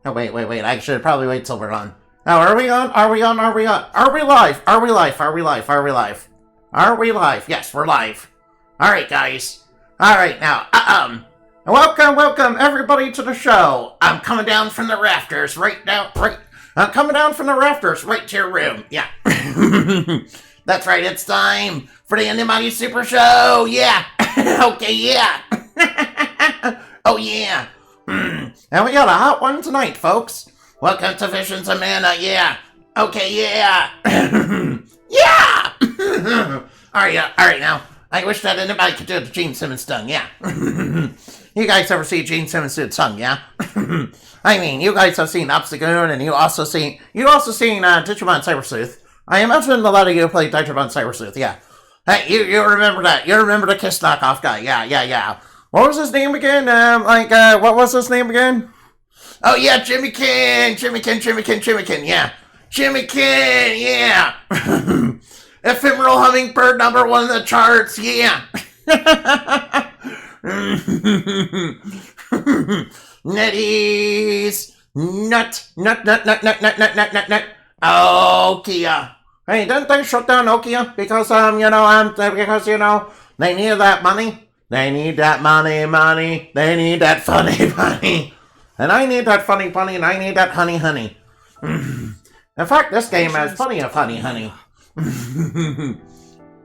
Oh, wait. I should probably wait till we're on. Oh, are we on? Are we on? Are we on? Are we live? Are we live? Are we live? Are we live? Are we live? Yes, we're live. Alright, guys. Alright, now, welcome, everybody, to the show. I'm coming down from the rafters I'm coming down from the rafters right to your room. Yeah. That's right, it's time for the Animati Super Show. Yeah. Okay, yeah. Oh, yeah. And we got a hot one tonight, folks. Welcome to Visions of Mana, yeah. Okay, yeah. Yeah! Alright now. I wish that anybody could do the Gene Simmons tongue, yeah. You guys ever see Gene Simmons do the tongue, yeah? I mean, you guys have seen Obstagoon, and you also seen Digimon Cyber Sleuth. I imagine a lot of you played Digimon Cyber Sleuth, yeah. Hey, you remember that. You remember the Kiss knockoff guy, yeah. What was his name again? What was his name again? Oh, yeah, Jimmy King, yeah. Jimmy King, yeah. Ephemeral Hummingbird, #1 in the charts, yeah. Netties. Nut. Okia. Hey, didn't they shut down Nokia? Because, they needed that money. They need that money. They need that funny money. And I need that funny, and I need that honey. In fact, this game has plenty of honey.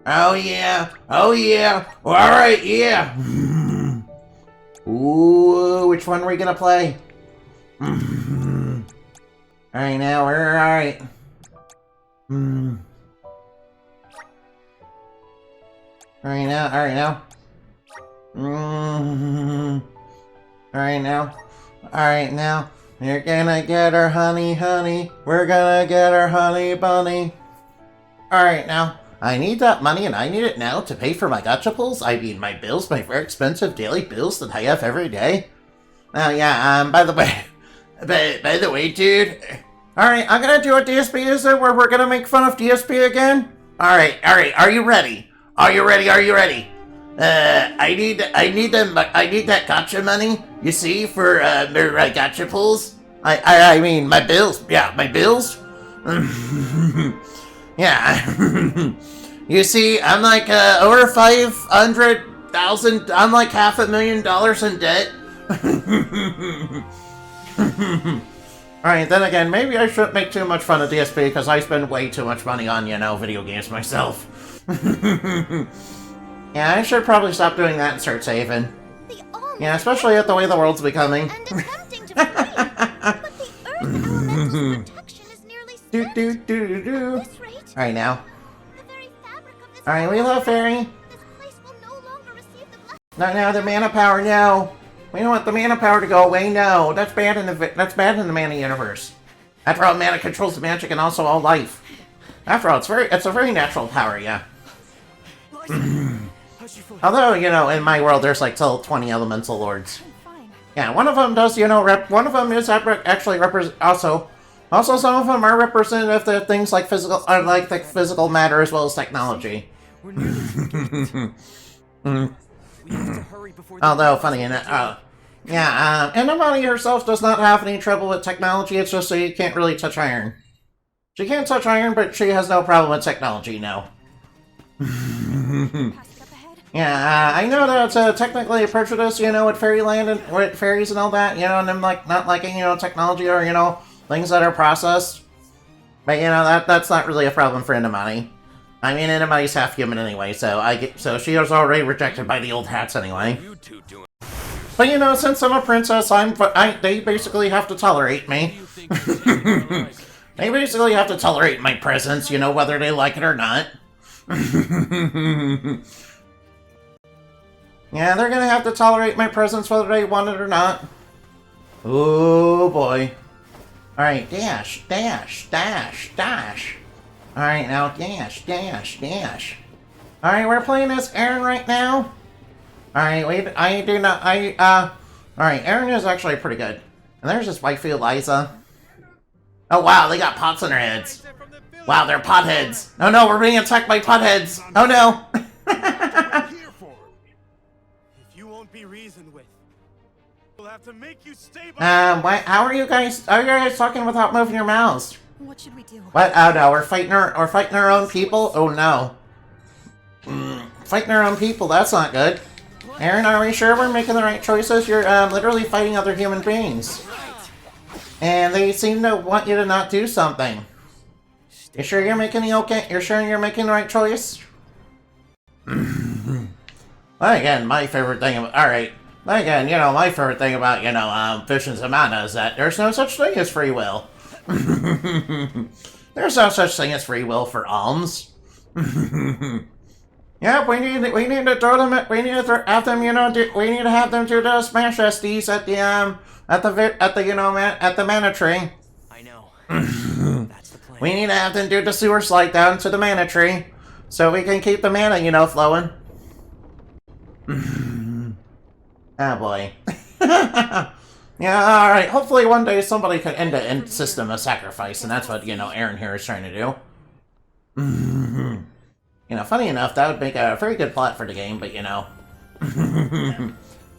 Oh yeah. Alright, yeah. Ooh, which one are we gonna play? Alright, now, we're alright. Alright now. Alright now. You're gonna get our honey. We're gonna get our honey bunny. Alright now. I need that money and I need it now to pay for my gacha pulls. I mean my bills, my very expensive daily bills that I have every day. Oh yeah, by the way, dude. Alright, I'm gonna do a DSP, is it? Where we're gonna make fun of DSP again? Alright, are you ready? Are you ready? I need that gacha money, you see, for my gacha pulls. I mean my bills. Yeah, my bills. Yeah. You see, I'm like over 500,000. I'm like $500,000 in debt. Alright, then again, maybe I shouldn't make too much fun of DSP because I spend way too much money on, video games myself. Yeah, I should probably stop doing that and start saving. Yeah, especially at the way the world's becoming. Alright now. Alright, we love Fairy. Not now, the mana power, no. We don't want the mana power to go away, no. That's bad in the mana universe. After all, mana controls the magic and also all life. After all, it's a very natural power, yeah. Although, in my world, there's like till 20 elemental lords. Yeah, one of them does, one of them is actually also some of them are representative of things like physical matter as well as technology. Although, funny enough, Animati herself does not have any trouble with technology, it's just so you can't really touch iron. She can't touch iron, but she has no problem with technology, no. Yeah, I know that it's technically a prejudice, with fairyland and with fairies and all that, and them not liking, technology or, things that are processed. But, that's not really a problem for Animati. I mean, Animati's half human anyway, so she was already rejected by the old hats anyway. But, since I'm a princess, they basically have to tolerate me. They basically have to tolerate my presence, whether they like it or not. Yeah, they're gonna have to tolerate my presence whether they want it or not. Oh boy. Alright, dash. Alright, now dash. Alright, we're playing as Aaron right now. Alright, alright, Aaron is actually pretty good. And there's this waifu Eliza. Oh wow, they got pots on their heads. Wow, they're potheads. Oh no, we're being attacked by potheads. Oh no. We'll have to make you stay How are you guys talking without moving your mouths? What should we do? What? Oh no, we're fighting our own people? Oh no. Fighting our own people, that's not good. Aaron, are we sure we're making the right choices? You're literally fighting other human beings. And they seem to want you to not do something. You sure you're making the okay? You're sure you're making the right choice? Well, again, my favorite thing about again, you know, my favorite thing about, you know, Fish and Samana is that there's no such thing as free will. There's no such thing as free will for alms. Yeah, we need to throw them. We need to have them. You know, we need to have them do the smash SDs at the mana tree. I know. That's the plan. We need to have them do the sewer slide down to the mana tree, so we can keep the mana, you know, flowing. Oh boy. Yeah, alright. Hopefully one day somebody can end the system of sacrifice, and that's what, you know, Aaron here is trying to do. You know, funny enough, that would make a very good plot for the game, but, you know.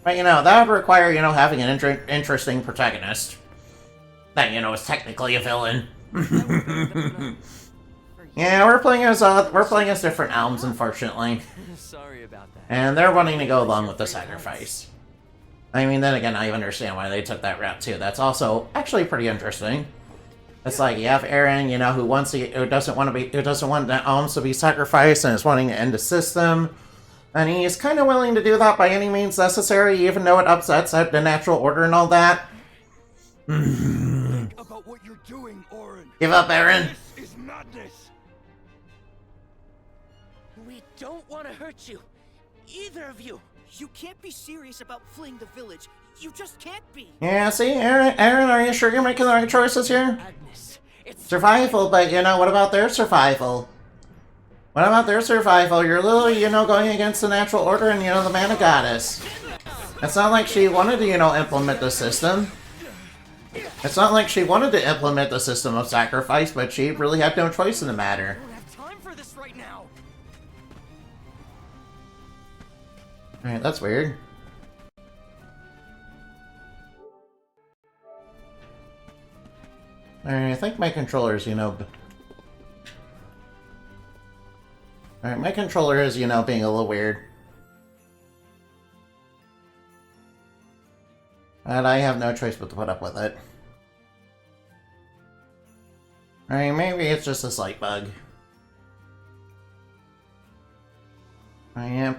But, you know, that would require, you know, having an interesting protagonist. That, you know, is technically a villain. Yeah, we're playing as different elms, unfortunately. Sorry about that. And they're wanting to go along with the sacrifice. I mean, then again, I understand why they took that route too. That's also actually pretty interesting. It's like you have Aaron, you know, who doesn't want the alms to be sacrificed and is wanting to end the system, and he's kind of willing to do that by any means necessary, even though it upsets the natural order and all that. Think about what you're doing, Auron. Give up, Aaron. This is madness. We don't want to hurt you. Either of you. You can't be serious about fleeing the village. You just can't be. Yeah, see, Aaron, are you sure you're making the right choices here? Agnes, it's Survival, but, you know, what about their survival? What about their survival? You're literally, you know, going against the natural order and, you know, the mana goddess. It's not like she wanted to, you know, implement the system. It's not like she wanted to implement the system of sacrifice, but she really had no choice in the matter. I don't have time for this right now. Alright, that's weird. Alright, I think my controller's, you know... Alright, my controller is, you know, being a little weird. And I have no choice but to put up with it. Alright, maybe it's just a slight bug.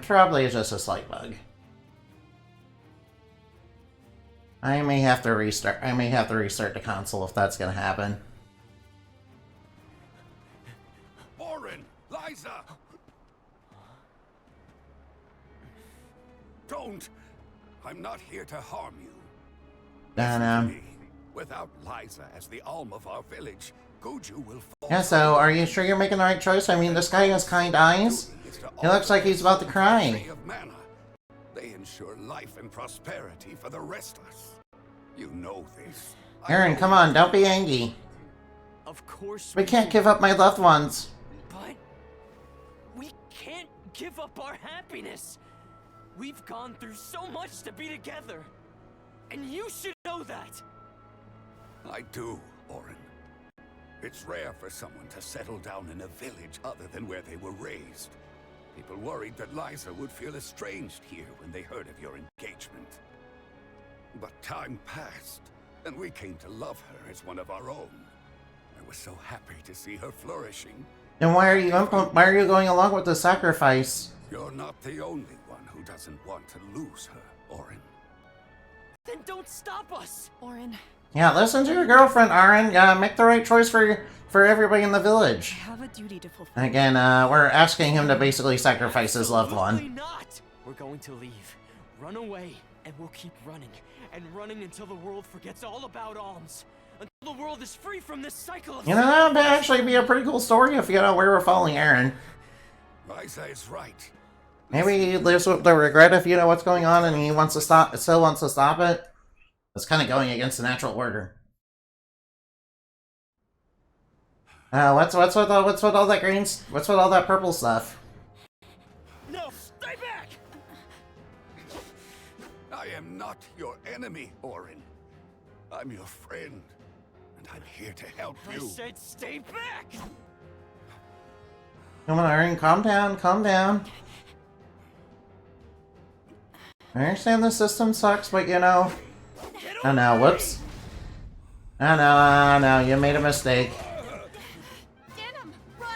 Probably just a slight bug. I may have to restart the console if that's gonna happen. Auron, Liza. Don't. I'm not here to harm you. Listen to me. Without Liza as the alm of our village, Goju will fall. Yeah, so are you sure you're making the right choice? I mean, this guy has kind eyes. He looks like he's about to cry. They ensure life and prosperity for the rest of us. You know this. Aaron, come on, don't be angry. Of course We can't give up my loved ones. But we can't give up our happiness. We've gone through so much to be together. And you should know that. I do, Auron. It's rare for someone to settle down in a village other than where they were raised. People worried that Liza would feel estranged here when they heard of your engagement. But time passed, and we came to love her as one of our own. I was so happy to see her flourishing. Then why are you going along with the sacrifice? You're not the only one who doesn't want to lose her, Auron. Then don't stop us. Auron, Yeah, listen to your girlfriend, Aaron. Make the right choice for everybody in the village. I have a duty to fulfill. Again, we're asking him to basically sacrifice his loved Absolutely one. not. We're going to leave. Run away, and we'll keep running. And running until the world forgets all about alms. Until the world is free from this cycle of... You know, that would actually be a pretty cool story if, you know, we were following Aaron. Liza is right. Maybe he lives with the regret if you know what's going on and he still wants to stop it. It's kind of going against the natural order. What's with all that greens? What's with all that purple stuff? No, stay back! I am I'm not your enemy, Orin. I'm your friend, and I'm here to help I you. said stay back! Come on, Orin, calm down, calm down. I understand the system sucks, but you know... Oh no, whoops. Oh no, you made a mistake. Denim, run!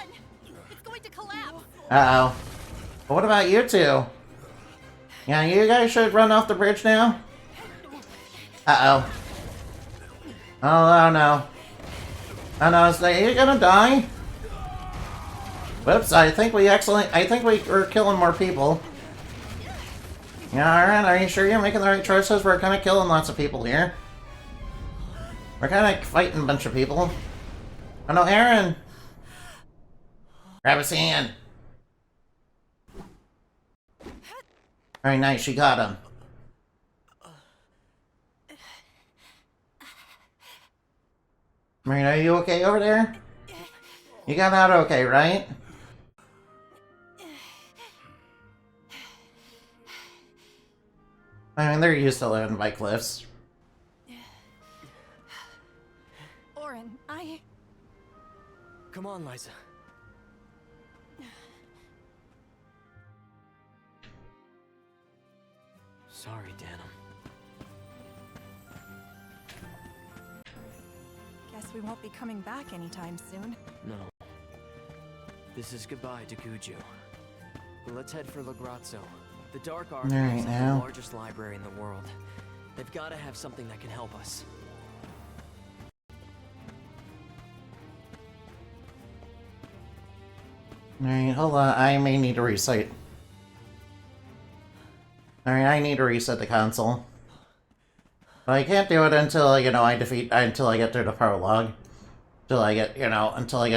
It's going to collapse! Uh-oh. But what about you two? Yeah, you guys should run off the bridge now? Uh-oh. Oh no. Oh no, are you gonna die? Whoops, I think we were killing more people. Yeah, alright, are you sure you're making the right choices? We're kinda killing lots of people here. We're kinda fighting a bunch of people. Oh no, Aaron! Grab his hand. Very nice, she got him. Marina, are you okay over there? You got out okay, right? I mean, they're used to living by cliffs. Orin, Come on, Liza. Sorry, Denim. guess we won't be coming back anytime soon. No. This is goodbye to Guju. But let's head for Lagrazzo. The Dark Archives Alright, is the now. largest library in the world. They've got to have something that can help us. Alright, hold on. I may need to reset. Alright, I need to reset the console. But I can't do it until, you know, until I get to the prologue. Until I get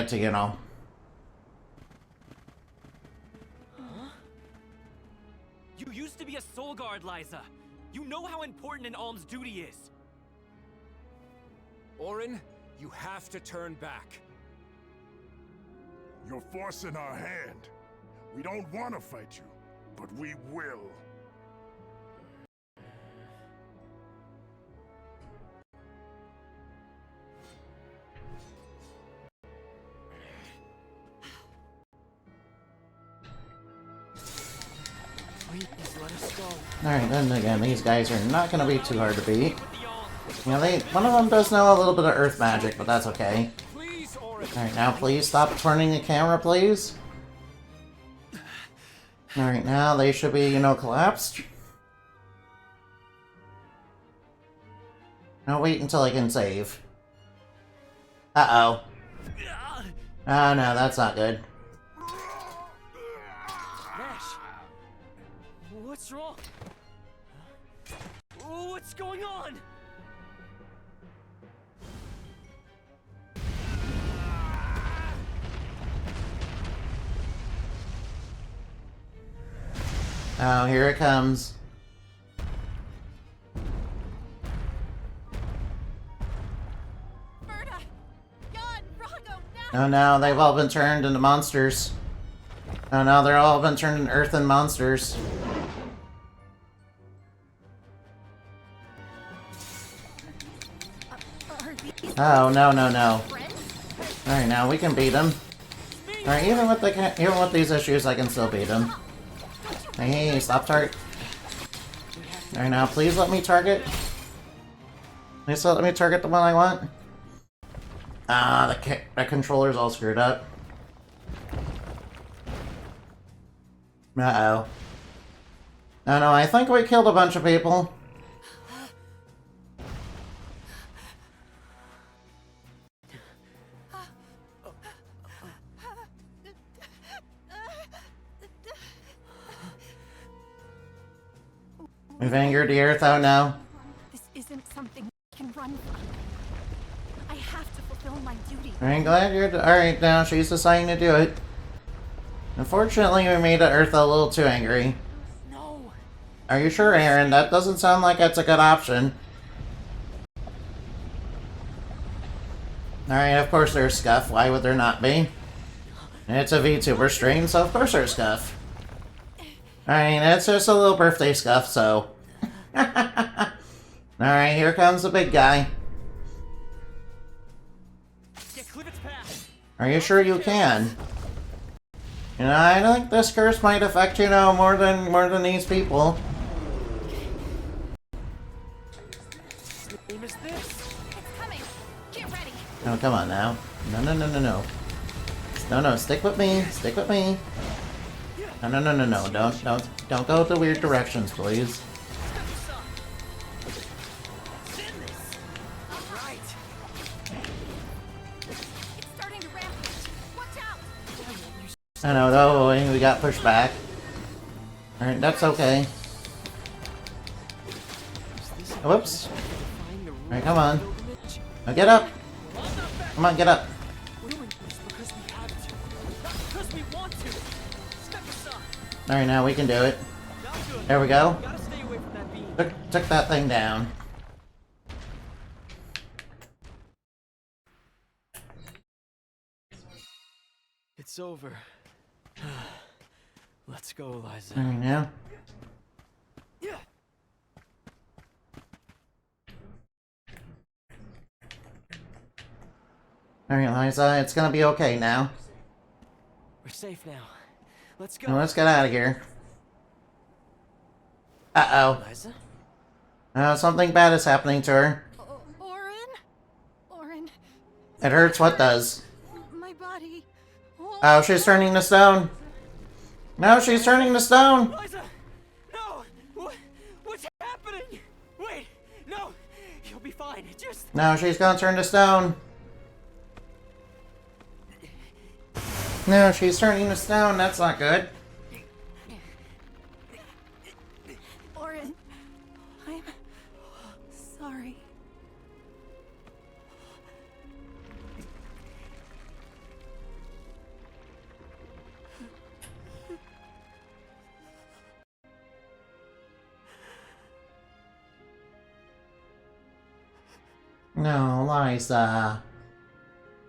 to, you know. You used to be a soul guard, Liza. You know how important an alm's duty is. Orin, you have to turn back. You're forcing our hand. We don't want to fight you, but we will. Please, let us go. Alright, then again, these guys are not gonna be too hard to beat. You know, one of them does know a little bit of earth magic, but that's okay. Please, Orin. Alright, now please stop turning the camera, please. Alright, now they should be, you know, collapsed. Now wait until I can save. Uh-oh. Oh no, that's not good. Nash! What's wrong? What's going on? Oh, here it comes. Berta! Jan! Rago! Oh no, they've all been turned into monsters. Oh no, they're all been turned into earthen monsters. Are these Oh no, no, no. friends? Alright, now we can beat them. Alright, even with these issues, I can still beat them. Hey, stop target. Alright, now please let me target. Please let me target the one I want. Ah, the controller's all screwed up. Uh-oh. No, no, I think we killed a bunch of people. We've angered the earth, oh no. This isn't something I can run from. I have to fulfill my duty. I'm glad you're... Alright, now she's deciding to do it. Unfortunately, we made the earth a little too angry. No! Are you sure, Aaron? That doesn't sound like that's a good option. Alright, of course there's scuff. Why would there not be? It's a VTuber stream, so of course there's scuff. Alright, it's just a little birthday scuff, so... Alright, here comes the big guy. Get Clivet's path. Are you sure you can? You know, I think this curse might affect, you know, more than these people. Name is this. It's coming. Get ready. Oh, come on now. No, no, no, no, no. No, no, stick with me. Stick with me. No, no, no, no, no. Don't go the weird directions, please. Right. It's starting to rampage. Watch out. I know, though, we got pushed back. Alright, that's okay. Whoops. Alright, come on. Now get up. Come on, get up. We're doing this because we have to, not because we want to. Step aside. Alright, now we can do it. Not good. There we go. Gotta stay away from that beam. Took that thing down. It's over. Let's go, Liza. Alright, now. Yeah. Alright, Liza, it's gonna be okay now. We're safe now. Let's go. Now let's get out of here. Uh-oh. Liza? Something bad is happening to her. Orin? Orin, It hurts, what does? my body. Oh, she's turning to stone. No, she's turning to stone. Liza! No! What's happening? Wait! No! You'll be fine. Just... No, she's gonna turn to stone. No, she's turning to stone. That's not good. Orin, I'm sorry. No, Liza.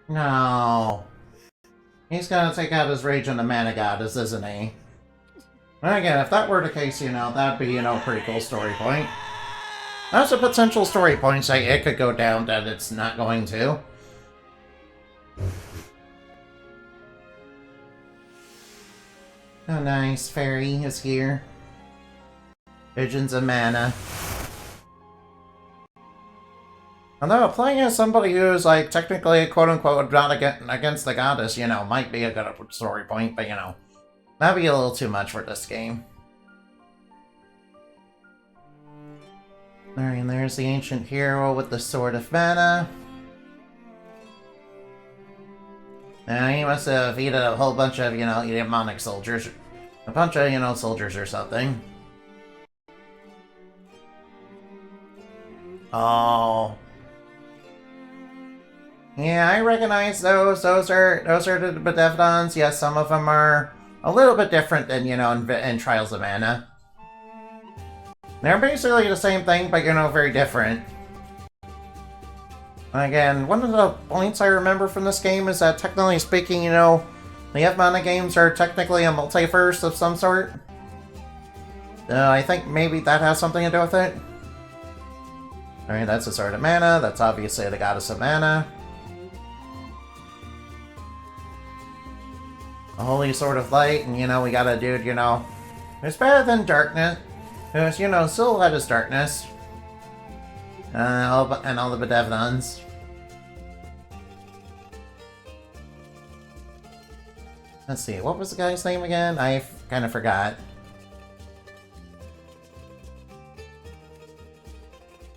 No. He's gonna take out his rage on the Mana Goddess, isn't he? And again, if that were the case, you know, that'd be, you know, a pretty cool story point. That's a potential story point, say it could go down that it's not going to. Oh nice, Fairy is here. Visions of Mana. Although playing as somebody who's like technically quote-unquote not against the goddess, you know, might be a good story point, but you know, that'd be a little too much for this game. Alright, and there's the ancient hero with the Sword of Mana. Now he must have eaten a whole bunch of, you know, demonic soldiers. A bunch of, you know, soldiers or something. Oh. Yeah, I recognize those. Those are the Bedevodons. Yes, some of them are a little bit different than, you know, in Trials of Mana. They're basically the same thing, but, you know, very different. Again, one of the points I remember from this game is that, technically speaking, you know, the F-Mana games are technically a multiverse of some sort. I think maybe that has something to do with it. Alright, that's the Sword of Mana. That's obviously the Goddess of Mana. A Holy Sword of Light, and, you know, we got a dude, you know, who's better than Darkness. Who's, you know, still had his Darkness. And all the Bedevodons. Let's see, what was the guy's name again? I kind of forgot.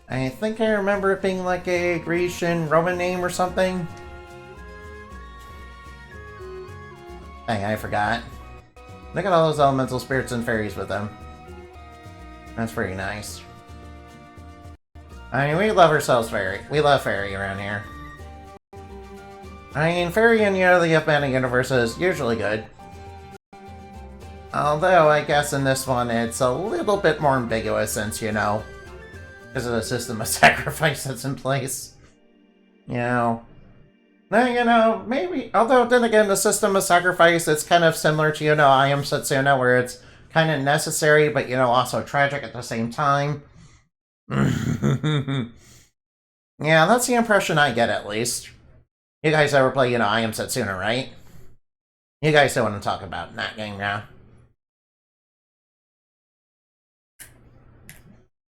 I think I remember it being like a Grecian Roman name or something. Dang, I forgot. Look at all those elemental spirits and fairies with them. That's pretty nice. I mean, we love ourselves fairy. We love fairy around here. I mean, fairy in, you know, the F-Mana universe is usually good. Although, I guess in this one, it's a little bit more ambiguous since, you know, because of the system of sacrifice that's in place. You know. Now, you know, maybe, although then again, the system of sacrifice, it's kind of similar to, you know, I Am Setsuna, where it's kind of necessary, but, you know, also tragic at the same time. Yeah, that's the impression I get, at least. You guys ever play, I Am Setsuna, right? You guys know what I'm talking about in that game, yeah?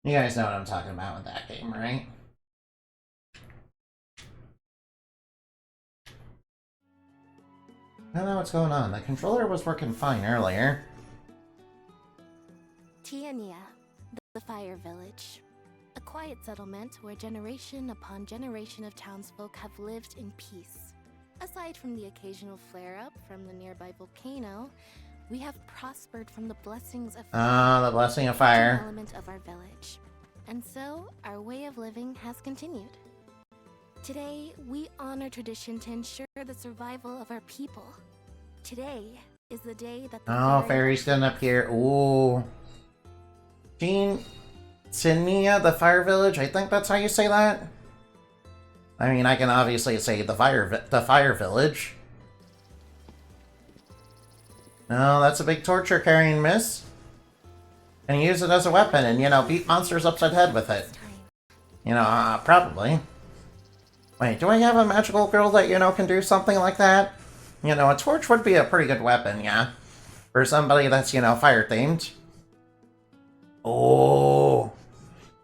You guys know what I'm talking about with that game, right? I don't know what's going on. The controller was working fine earlier. Tiania, the Fire Village. A quiet settlement where generation upon generation of townsfolk have lived in peace. Aside from the occasional flare-up from the nearby volcano, we have prospered from the blessings of fire. The blessing of fire. An element of our village. And so, our way of living has continued. Today, we honor tradition to ensure the survival of our people. Today is the day that the fairies gonna appear. Ooh. Tinia, the Fire Village? I think that's how you say that. I mean, I can obviously say the Fire Village. No, that's a big torture carrying, miss. And use it as a weapon and, beat monsters upside the head with it. Probably. Wait, do I have a magical girl that, can do something like that? A torch would be a pretty good weapon, yeah. For somebody that's, fire-themed. Oh.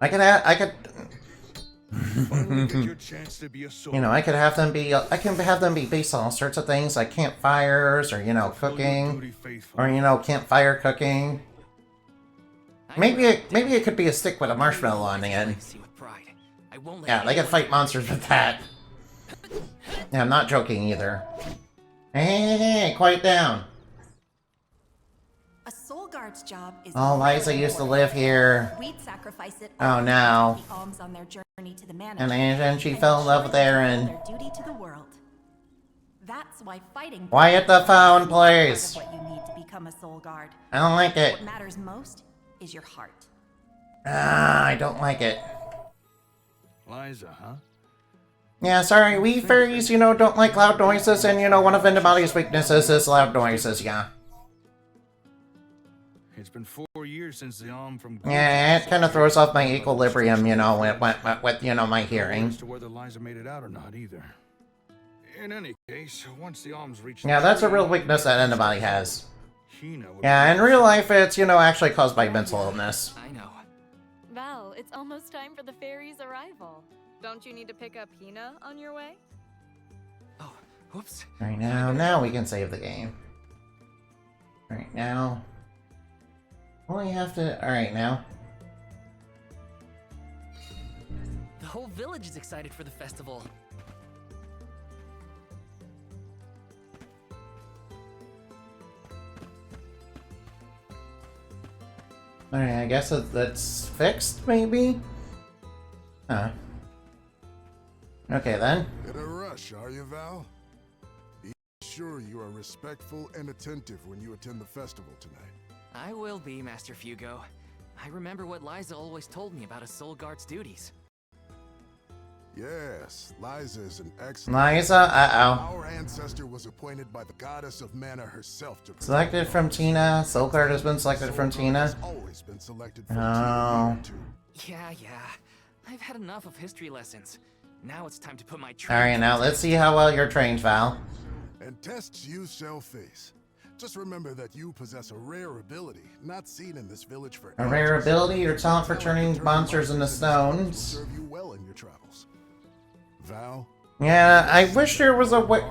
I could I can have them be, I can have them be based on all sorts of things, like campfires, or, cooking. Or, campfire cooking. Maybe it could be a stick with a marshmallow on the end. Yeah, they can fight monsters with that. Yeah, I'm not joking either. Hey, quiet down. A soul guard's job is. Oh, Liza used to live here. We'd sacrifice it. Oh no. The alms on their journey to the manor. And then she fell in love with Aaron. Their duty to the world. That's why fighting. Quiet the phone, please. What you need to become a soul guard. I don't like it. What matters most is your heart. I don't like it. Liza, huh? Yeah, sorry, we fairies, don't like loud noises, and, one of Indemani's weaknesses is loud noises, yeah. It's been 4 years since the arm from... Yeah, it kind of throws off my equilibrium, with my hearing. As to whether Liza made it out or not, either. In any case, once the arms reach... Yeah, that's a real weakness that Indemani has. Yeah, in real life, it's, actually caused by mental illness. I know. Val, it's almost time for the fairy's arrival. Don't you need to pick up Hina on your way? Oh, whoops. Right now we can save the game. Right now. Only have to... Alright, now. The whole village is excited for the festival. Alright, I guess that's fixed, maybe? Huh. Okay, then. In a rush, are you, Val? Be sure you are respectful and attentive when you attend the festival tonight. I will be, Master Fugo. I remember what Liza always told me about a soul guard's duties. Yes, Liza is an excellent... Liza? Uh-oh. Our ancestor was appointed by the goddess of mana herself to... Selected from Tina. Soul Guard has been selected from Tina. Has always been selected from Oh. Yeah. I've had enough of history lessons. Now it's time to put my... Alright, now let's see how well you're trained, Val. And tests you shall face. Just remember that you possess a rare ability, not seen in this village for... A rare ability, your talent for turning monsters into stones. Serve you well in your travels. Val? Yeah, I wish there was a way...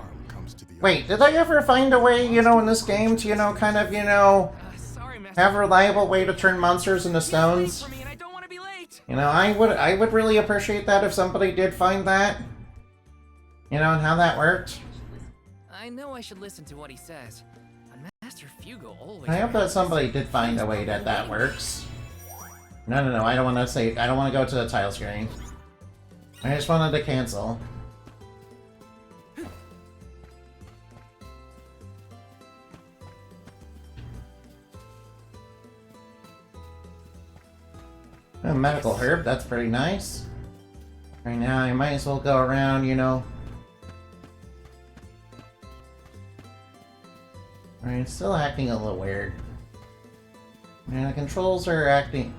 Wait, did I ever find a way, in this game to, kind of, sorry, have a reliable way to turn monsters into stones? I would really appreciate that if somebody did find that. And how that worked. I know I should listen to what he says. But Master Fugo always... I hope that somebody did find a way that works. No, I don't want to go to the title screen. I just wanted to cancel. A medical herb, that's pretty nice. Right now, I might as well go around, Alright, it's still acting a little weird. And the controls are acting...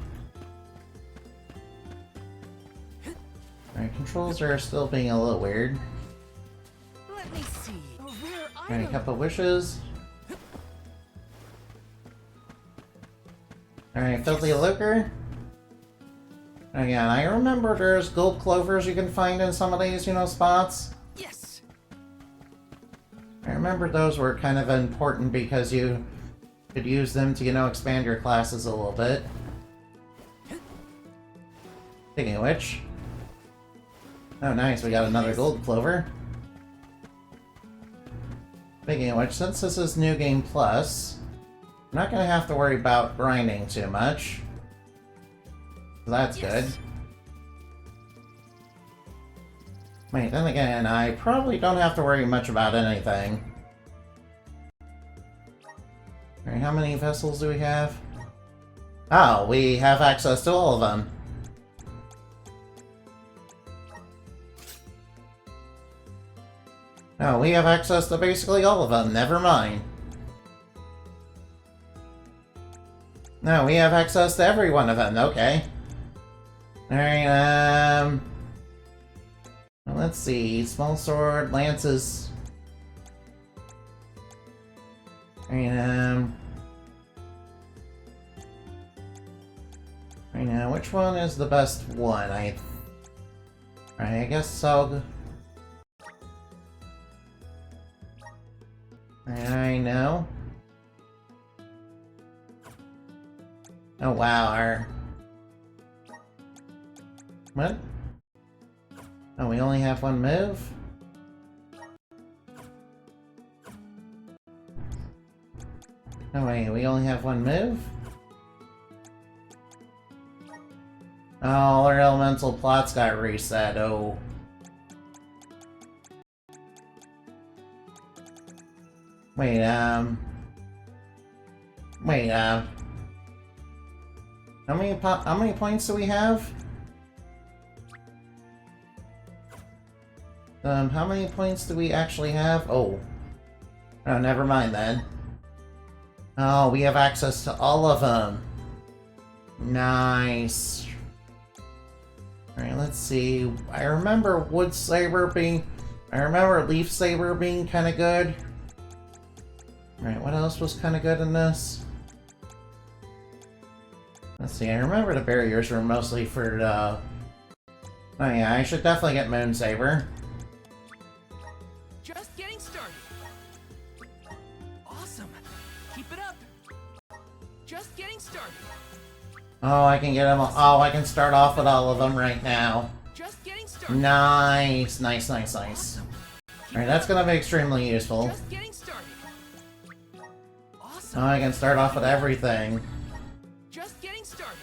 Alright, controls are still being a little weird. Let me see. A rare Alright, item. Cup of Wishes. Alright, Filthy Lucre. Again, I remember there's gold clovers you can find in some of these, spots. Yes. I remember those were kind of important because you could use them to, expand your classes a little bit. Speaking of which... Oh, nice, we got another gold clover. Speaking of which, since this is New Game Plus, I'm not gonna have to worry about grinding too much. That's good. Wait, then again, I probably don't have to worry much about anything. Alright, how many vessels do we have? Oh, we have access to all of them. Oh, we have access to basically all of them, never mind. No, we have access to every one of them, okay. Alright, well, let's see. Small sword, lances. Alright, right now, which one is the best one? I guess I'll... I know. Oh wow, What? Oh, we only have one move? Oh wait, we only have one move? Oh, all our elemental plots got reset, oh. Wait, how many points do we have? How many points do we actually have? Oh. Oh, never mind then. Oh, we have access to all of them. Nice. Alright, let's see. I remember Wood Saber being... I remember Leaf Saber being kind of good. Alright, what else was kind of good in this? Let's see, I remember the barriers were mostly for, Oh yeah, I should definitely get Moon Saber. Just getting started. Awesome. Keep it up. Just getting started. Oh, I can get them all. Oh, I can start off with all of them right now. Just getting started. Nice, nice, nice, nice. Awesome. Alright, that's gonna be extremely useful. Just getting started. Awesome. Oh, I can start off with everything. Just getting started.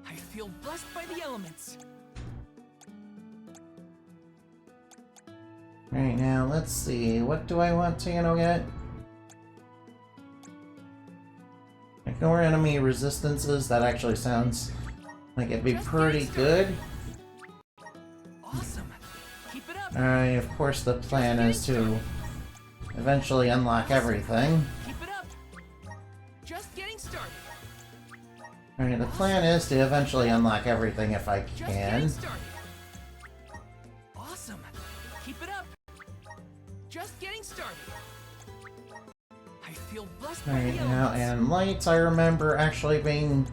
I feel blessed by the elements. Alright, now let's see. What do I want to, get? Ignore enemy resistances. That actually sounds like it'd be pretty good. Awesome. Keep it up. Alright, of course the plan is to eventually unlock everything. Keep it up. Just getting started. Alright, the plan is to eventually unlock everything if I Just can. getting started. Awesome. Keep it up. Just getting started. I feel blessed by Alright, the now, elements. and lights I remember actually being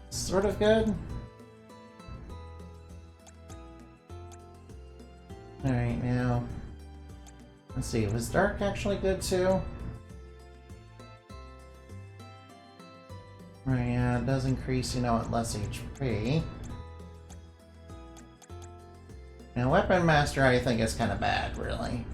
sort of good. Alright, now, let's see, was dark actually good too? Right, yeah, it does increase, at less HP. Now, Weapon Master I think is kind of bad, really.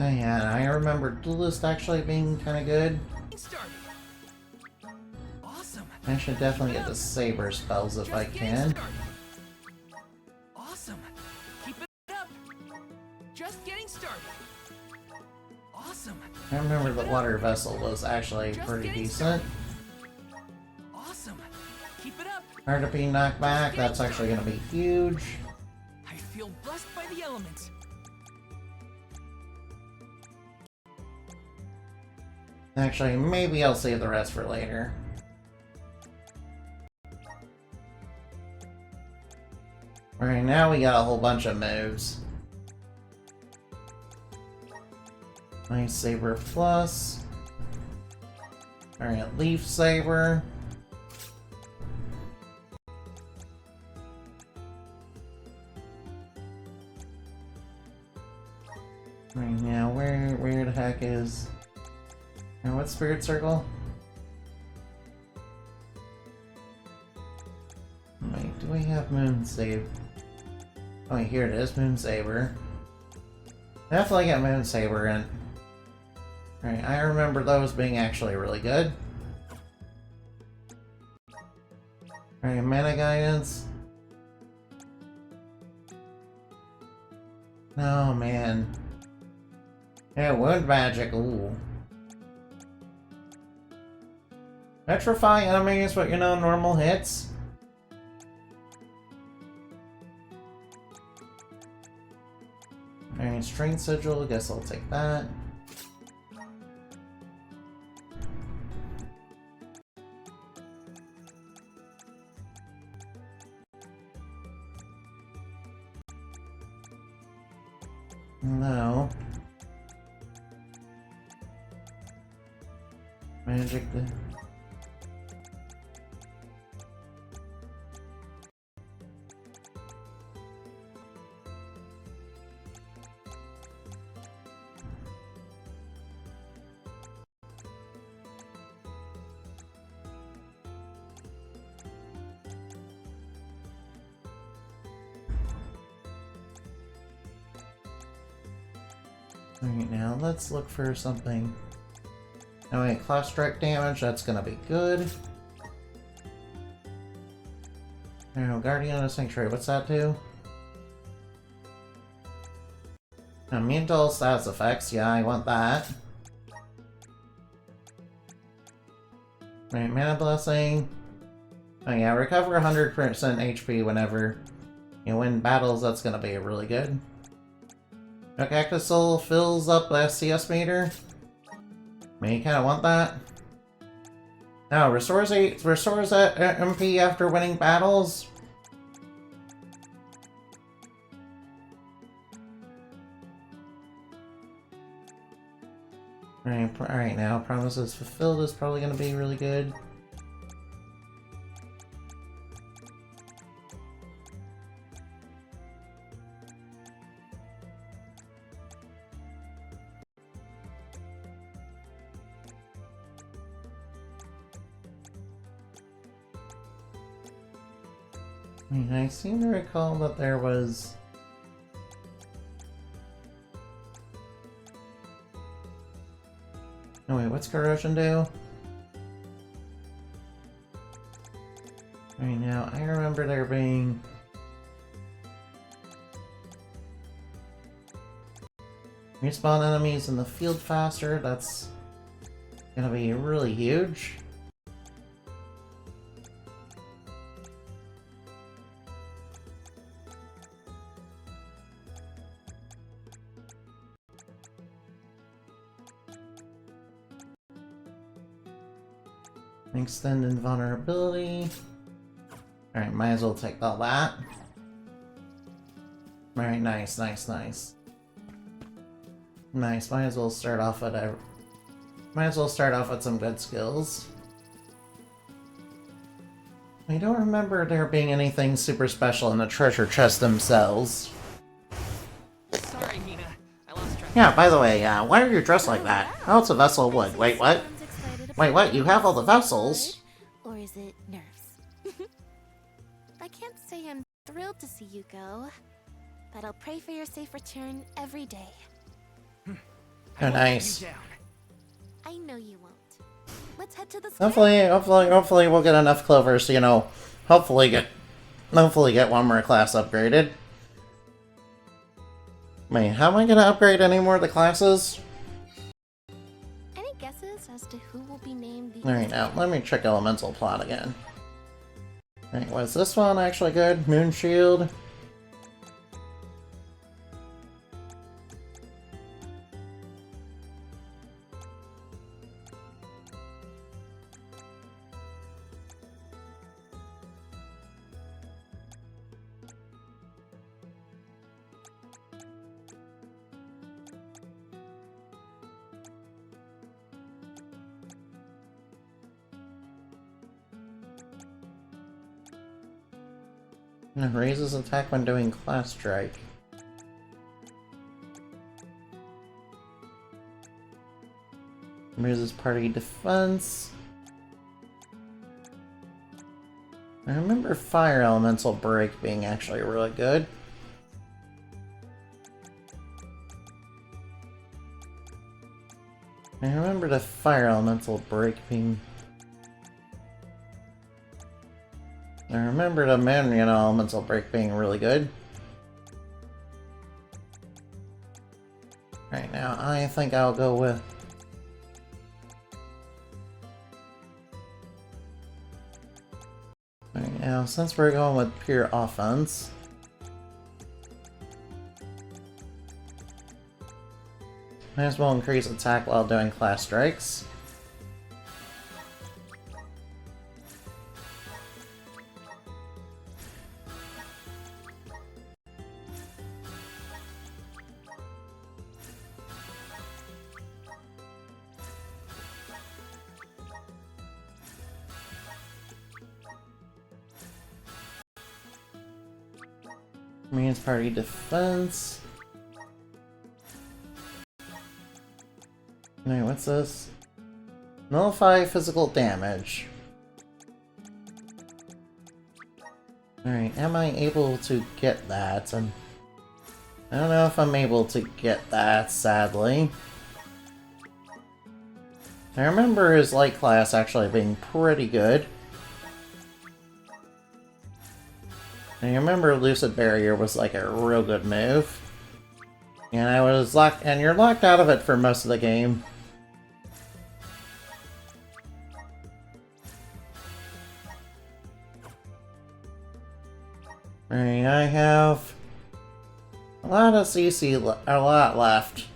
Oh yeah, I remember Duelist actually being kind of good. Started. Awesome. I should definitely get the Saber spells if I can. Awesome. Keep it up. Just getting started. Awesome. I remember the Water Vessel was actually pretty decent. Awesome. Keep it up. Hard to be knocked back, that's actually going to be huge. I feel elements. Actually, maybe I'll save the rest for later. Alright, now we got a whole bunch of moves. Nice Saber Plus. Alright, Leaf Saber. Right now, where the heck is... And what's Spirit Circle? Wait, do we have Moon Saber? Oh, here it is, Moon Saber. Definitely get Moon Saber in. Alright, I remember those being actually really good. Alright, Mana Guidance. Oh man. Yeah, Wound Magic, ooh. Petrify enemies, but you know, normal hits. Alright, Strength Sigil, guess I'll take that. No. Magic. Alright, now let's look for something. Oh wait, Claw Strike damage, that's gonna be good. Now, Guardian of Sanctuary, what's that do? Now, Mental status effects, yeah, I want that. Right, Mana Blessing. Oh yeah, recover 100% HP whenever you win battles, that's gonna be really good. Cactus Soul fills up the CS meter. I mean, you kinda want that. Now, restores MP after winning battles. Alright, now Promises Fulfilled is probably gonna be really good. I seem to recall that there was... Oh wait, what's Corrosion do? Right now, I remember there being... Respawn enemies in the field faster, that's gonna be really huge. Extend invulnerability. Alright, might as well take all that. Alright, nice, nice, nice. Nice, might as well start off with some good skills. I don't remember there being anything super special in the treasure chest themselves. Sorry, Hina. I lost track. Yeah, by the way, why are you dressed like that? Oh, it's a vessel of wood. Wait, what? Wait, what? You have all the vessels? Or is it nerves? I can't say I'm thrilled to see you go, but I'll pray for your safe return every day. Oh, nice. I know you won't. Let's head to the square. Hopefully we'll get enough clovers to, you know, hopefully get one more class upgraded. Wait, how am I gonna upgrade any more of the classes? Any guesses as to who will be named the... Alright, now, let me check Elemental Plot again. Alright, was this one actually good? Moon Shield? Raises attack when doing class strike. Raises party defense. I remember Fire Elemental Break being actually really good. I remember the Fire Elemental Break being... I remember the Manrian Elemental Break being really good. Right now, I think I'll go with... Right now, since we're going with pure offense... Might as well increase attack while doing class strikes. Means party defense. Wait, what's this? Nullify physical damage. Alright, am I able to get that? I don't know if I'm able to get that, sadly. I remember his light class actually being pretty good. I remember Lucid Barrier was like a real good move. And I was locked, and you're locked out of it for most of the game. Alright, I have a lot of CC, a lot left.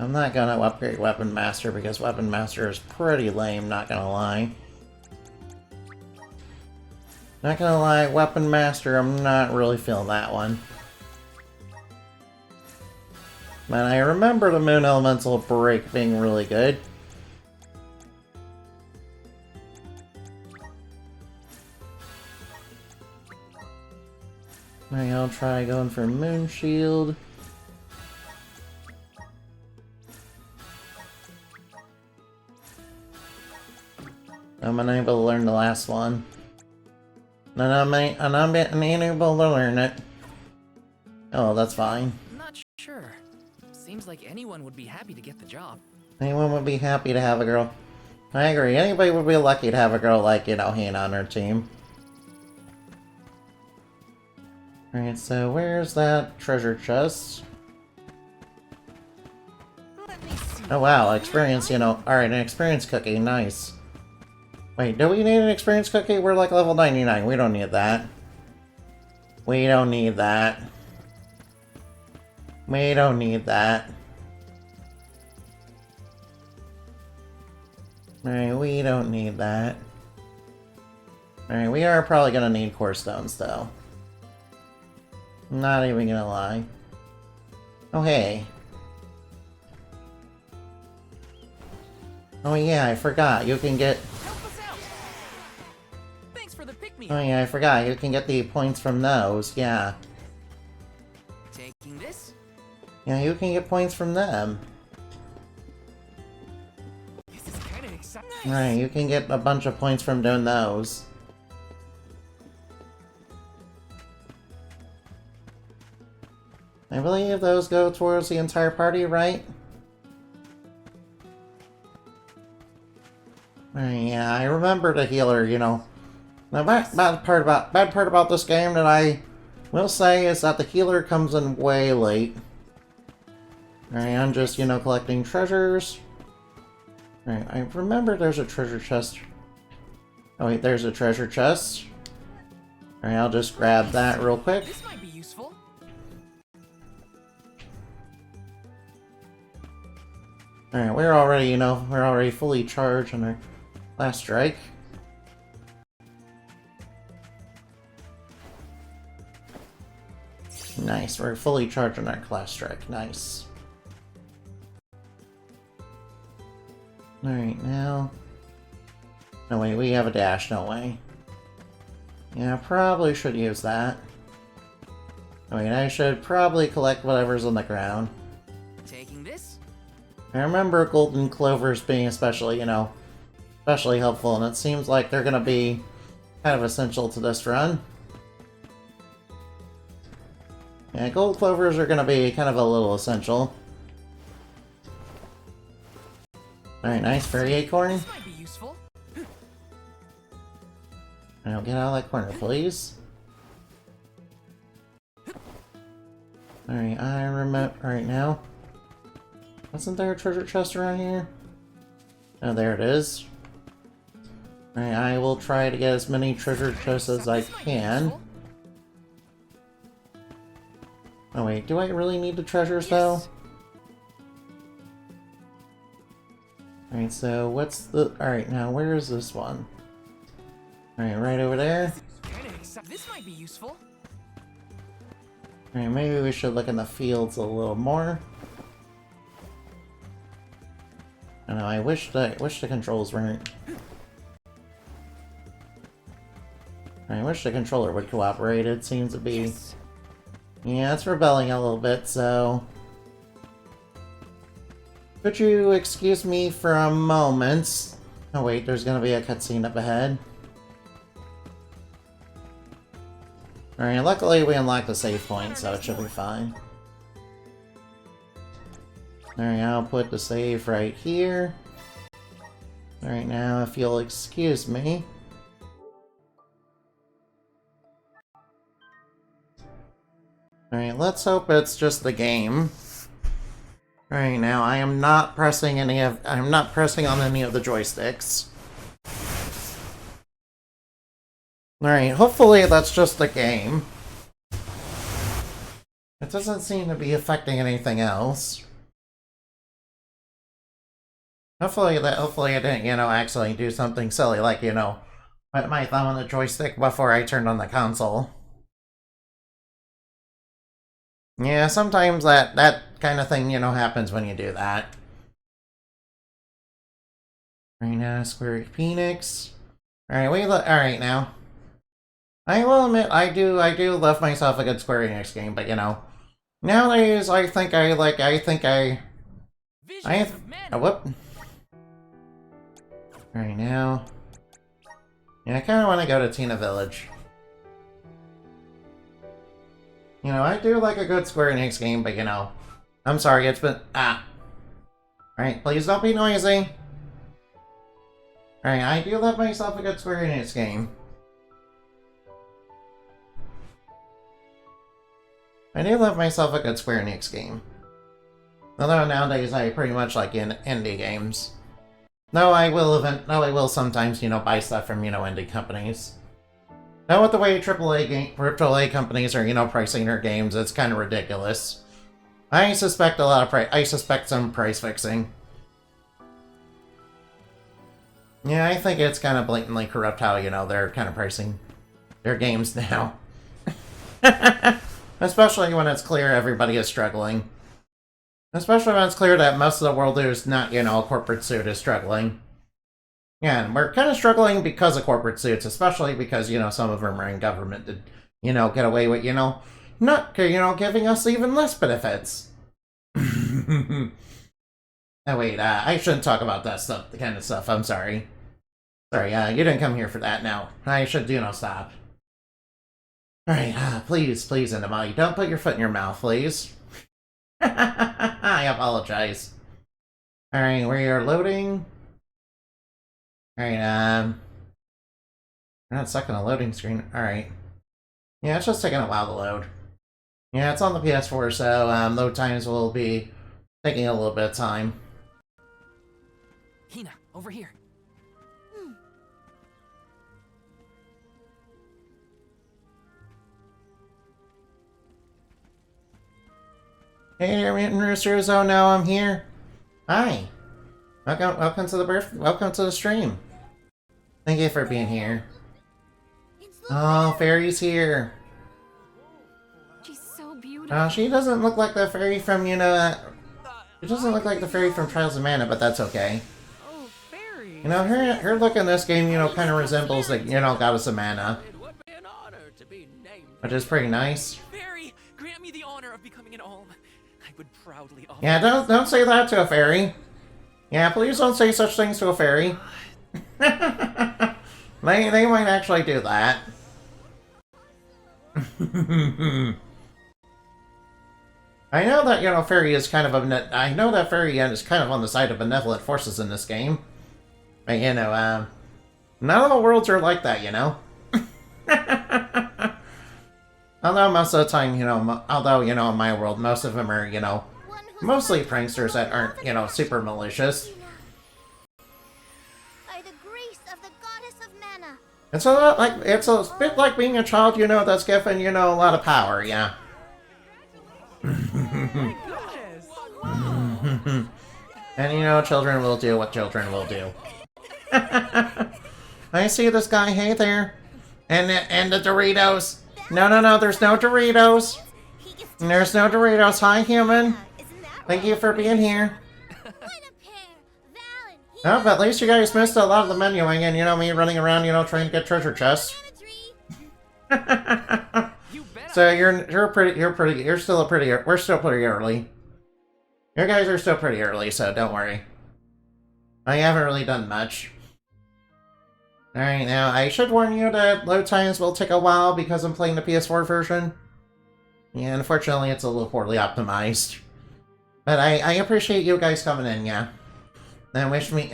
I'm not gonna upgrade Weapon Master because Weapon Master is pretty lame, not gonna lie. Not gonna lie, Weapon Master, I'm not really feeling that one. But I remember the Moon Elemental Break being really good. Alright, I'll try going for Moon Shield. I'm unable to learn the last one. And I'm unable to learn it. Oh, that's fine. Not sure. Seems like anyone would be happy to get the job. Anyone would be happy to have a girl. I agree. Anybody would be lucky to have a girl like, you know, Hannah on their team. Alright, so where's that treasure chest? Oh wow, experience, you know. Alright, an experience cookie, nice. Wait, do we need an experience cookie? We're like level 99, we don't need that. We don't need that. We don't need that. Alright, we don't need that. Alright, we are probably gonna need core stones though. I'm not even gonna lie. Oh hey. Oh yeah, I forgot. You can get... Thanks for the pick-me. Oh yeah, I forgot. You can get the points from those. Yeah. Taking this? Yeah, you can get points from them. This is kind of exciting. Right, you can get a bunch of points from doing those. I believe those go towards the entire party, right? Yeah, I remember the healer, you know. The bad part about this game that I will say is that the healer comes in way late. Alright, I'm just, you know, collecting treasures. Alright, I remember there's a treasure chest. Oh wait, there's a treasure chest. Alright, I'll just grab that real quick. This might be useful. Alright, we're already, you know, we're already fully charged on our last strike. Nice, we're fully charged on our class strike. Nice. Alright, now... No, wait, we have a dash, no way. Yeah, probably should use that. I mean, I should probably collect whatever's on the ground. Taking this? I remember golden clovers being especially, especially helpful, and it seems like they're gonna be kind of essential to this run. Yeah, gold clovers are gonna be kind of a little essential. Alright, nice fairy acorn. This might be useful. Now get out of that corner, please. Alright, I remember right now. Wasn't there a treasure chest around here? Oh, there it is. Alright, I will try to get as many treasure chests as I can. Oh wait, do I really need the treasures though? Alright, so what's the... Alright, now where is this one? Alright, right over there. This might be useful. Alright, maybe we should look in the fields a little more. I know, I wish the controls weren't... I wish the controller would cooperate, it seems to be... Yeah, it's rebelling a little bit, so... Could you excuse me for a moment? Oh wait, there's gonna be a cutscene up ahead. Alright, luckily we unlocked the save point, so it should be fine. Alright, I'll put the save right here. Alright, now if you'll excuse me. Alright, let's hope it's just the game. Alright, now I am not pressing on any of the joysticks. Alright, hopefully that's just the game. It doesn't seem to be affecting anything else. Hopefully I didn't, actually do something silly like, put my thumb on the joystick before I turned on the console. Yeah, sometimes that kind of thing, happens when you do that. Right now, Square Phoenix. Alright now. I will admit, I do love myself a good Square Enix game, but nowadays I think whoop. Right now. Yeah, I kinda wanna go to Tina Village. I do like a good Square Enix game, but I'm sorry, it's been... Alright, please don't be noisy. Alright, I do love myself a good Square Enix game. I do love myself a good Square Enix game. Although nowadays I pretty much like indie games. No, I will sometimes, buy stuff from, indie companies. Now with the way AAA companies are, pricing their games, it's kind of ridiculous. I suspect some price fixing. Yeah, I think it's kind of blatantly corrupt how, they're kind of pricing their games now. Especially when it's clear everybody is struggling. Especially when it's clear that most of the world who's not, a corporate suit is struggling. Yeah, and we're kind of struggling because of corporate suits, especially because, some of them are in government to, get away with, not, giving us even less benefits. Oh wait, I shouldn't talk about that kind of stuff, I'm sorry. Sorry, you didn't come here for that now. I should, stop. Alright, please, Inamai, don't put your foot in your mouth, please. I apologize. Alright, we are loading. Alright, we're not stuck on a loading screen. Alright. Yeah, it's just taking a while to load. Yeah, it's on the PS4, so load times will be taking a little bit of time. Hina, over here. Hey, Roosters! Oh no, I'm here. Hi. Welcome to the stream. Thank you for being here. Oh, Fairy's here. She's so beautiful. Oh, she doesn't look like the fairy from, she doesn't look like the fairy from Trials of Mana, but that's okay. Oh, Fairy. Her look in this game, kind of resembles the, Goddess of Mana. which is pretty nice. Fairy, grant me the honor of becoming an Alm. I would proudly offer. Yeah, don't say that to a fairy. Yeah, please don't say such things to a fairy. They might actually do that. I know that, you know, Fairy is kind of I know that Fairy is kind of on the side of benevolent forces in this game. But, you know, none of the worlds are like that, you know? Although most of the time, you know, in my world, most of them are, you know, mostly pranksters that aren't, you know, super malicious. By the grace of the goddess of mana. It's a lot like, it's a bit like being a child, you know, that's given, you know, a lot of power, yeah. And you know, children will do what children will do. I see this guy, hey there. And the Doritos. No, there's no Doritos. There's no Doritos. Hi, human. Thank you for being here. Oh, but at least you guys missed a lot of the menuing and, you know, me running around, you know, trying to get treasure chests. So we're still pretty early. You guys are still pretty early, so don't worry. I haven't really done much. Alright, now, I should warn you that load times will take a while because I'm playing the PS4 version. Yeah, unfortunately, it's a little poorly optimized. But I appreciate you guys coming in, yeah. And wishing me,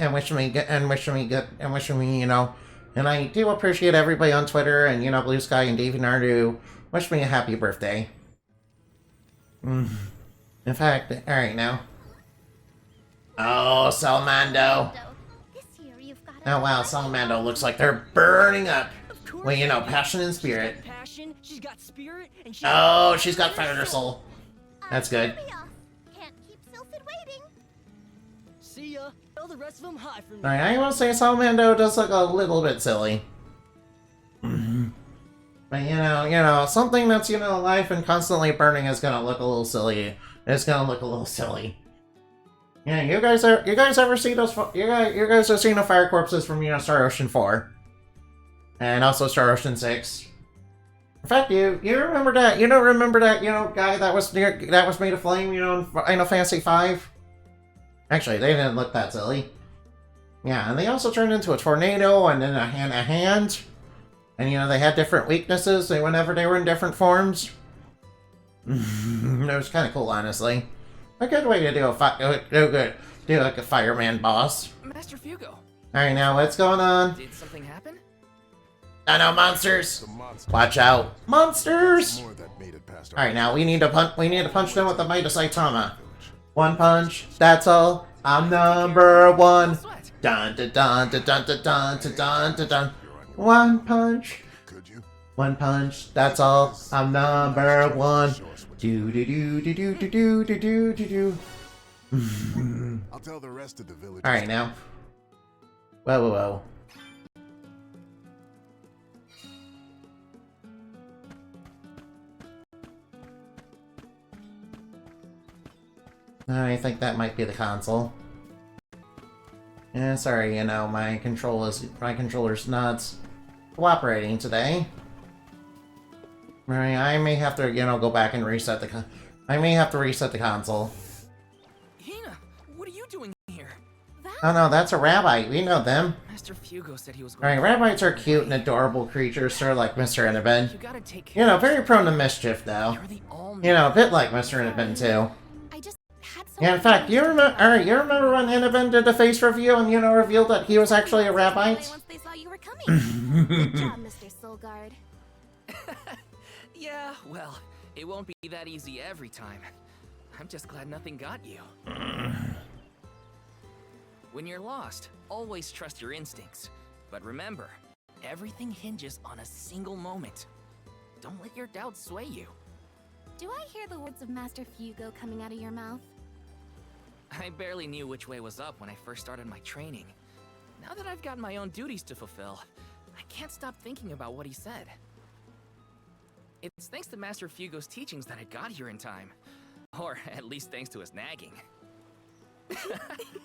you know. And I do appreciate everybody on Twitter and, you know, Blue Sky and DeviantArt who wish me a happy birthday. In fact, alright now. Oh, Salamando. Oh wow, Salamando looks like they're burning up. Well, you know, passion and spirit. Passion, she's got spirit, and Oh, she's got fire soul. That's good. Can't keep Sylphid waiting. See ya. Tell the rest of them hi for me. Alright, I will say Salamando does look a little bit silly. But you know, something that's, you know, alive and constantly burning is gonna look a little silly. It's gonna look a little silly. Yeah, you guys ever see those? You guys have seen the fire corpses from, you know, Star Ocean 4, and also Star Ocean 6. In fact, you remember that? You don't remember that, you know, guy that was made of flame, you know, in Final Fantasy V? Actually, they didn't look that silly. Yeah, and they also turned into a tornado and then a hand. And, you know, they had different weaknesses whenever they were in different forms. It was kind of cool, honestly. A good way to do like a fireman boss. Master Fugo. Alright, now what's going on? Did something happen? I know, monsters! Watch out. Monsters! Alright, now we need to punch them with the Might of Saitama. One punch, that's all. I'm number one. Dun dun dun dun dun dun dun dun dun dun. One punch. One punch, that's all. I'm number one. Do do do do do do do do do do. I'll tell the rest of the village. Alright now. Whoa. I think that might be the console. Yeah, sorry, you know, my controller's not cooperating today. Right, I may have to, you know, go back and reset the console. Hina, what are you doing here? Oh no, that's a rabbit. We know them. Master Fugo said he was going. Alright, rabbits are cute and adorable creatures, sort of like Mr. Inabin. You gotta take care. You know, very prone to mischief, though. You know, a bit like Mr. Inabin, too. Yeah, in fact, you remember when Inabin did the face review and, you know, revealed that he was actually a rabbit? Once they saw you were coming. Good job, Mr. Soulguard. Yeah, well, it won't be that easy every time. I'm just glad nothing got you. When you're lost, always trust your instincts. But remember, everything hinges on a single moment. Don't let your doubts sway you. Do I hear the words of Master Fugo coming out of your mouth? I barely knew which way was up when I first started my training. Now that I've got my own duties to fulfill, I can't stop thinking about what he said. It's thanks to Master Fugo's teachings that I got here in time. Or at least thanks to his nagging.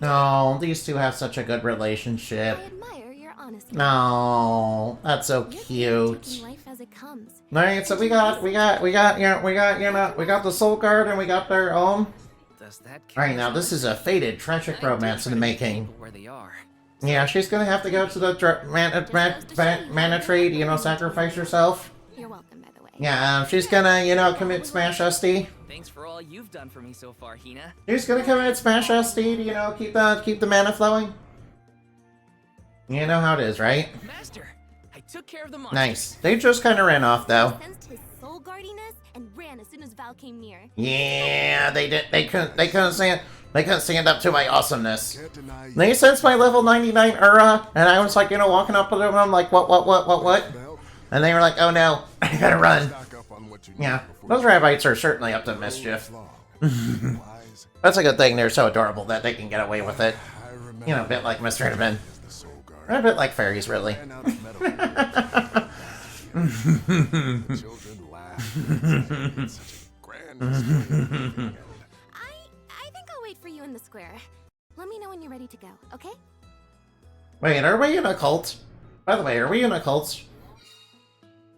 No, these two have such a good relationship. I admire your your honest. No, that's so You're cute. taking life as it comes. Alright, so we got the Soul Guard and we got their own. Does that Alright, now this is a fated, tragic romance in the making. where they are? Yeah, she's gonna have to go to the mana tree to, sacrifice herself. You're welcome, by the way. Yeah, she's gonna, commit Smash SD. Thanks for all you've done for me so far, Hina. She's gonna commit Smash SD to, keep the mana flowing. You know how it is, right? Master, I took care of the monster. Nice. They just kind of ran off, though. Sensed his soul guardiness and ran as soon as Val came near. Yeah, they did. They couldn't stand up to my awesomeness. Can't deny They sensed my level 99 aura, and I was like, walking up with them, and I'm like, what? And they were like, oh no, I gotta run. Stock up on what you need Yeah, before those you rabbits are certainly up to mischief. Wise. That's a good thing. They're so adorable that they can get away with it. I remember A bit like Mr. Interman. as the Soul Guard. Or a bit like fairies, really. Ran out of metal. The children laughed. It's such a grand display. I think I'll wait for you in the square. Let me know when you're ready to go, okay? Wait, are we in a cult? By the way, are we in a cult?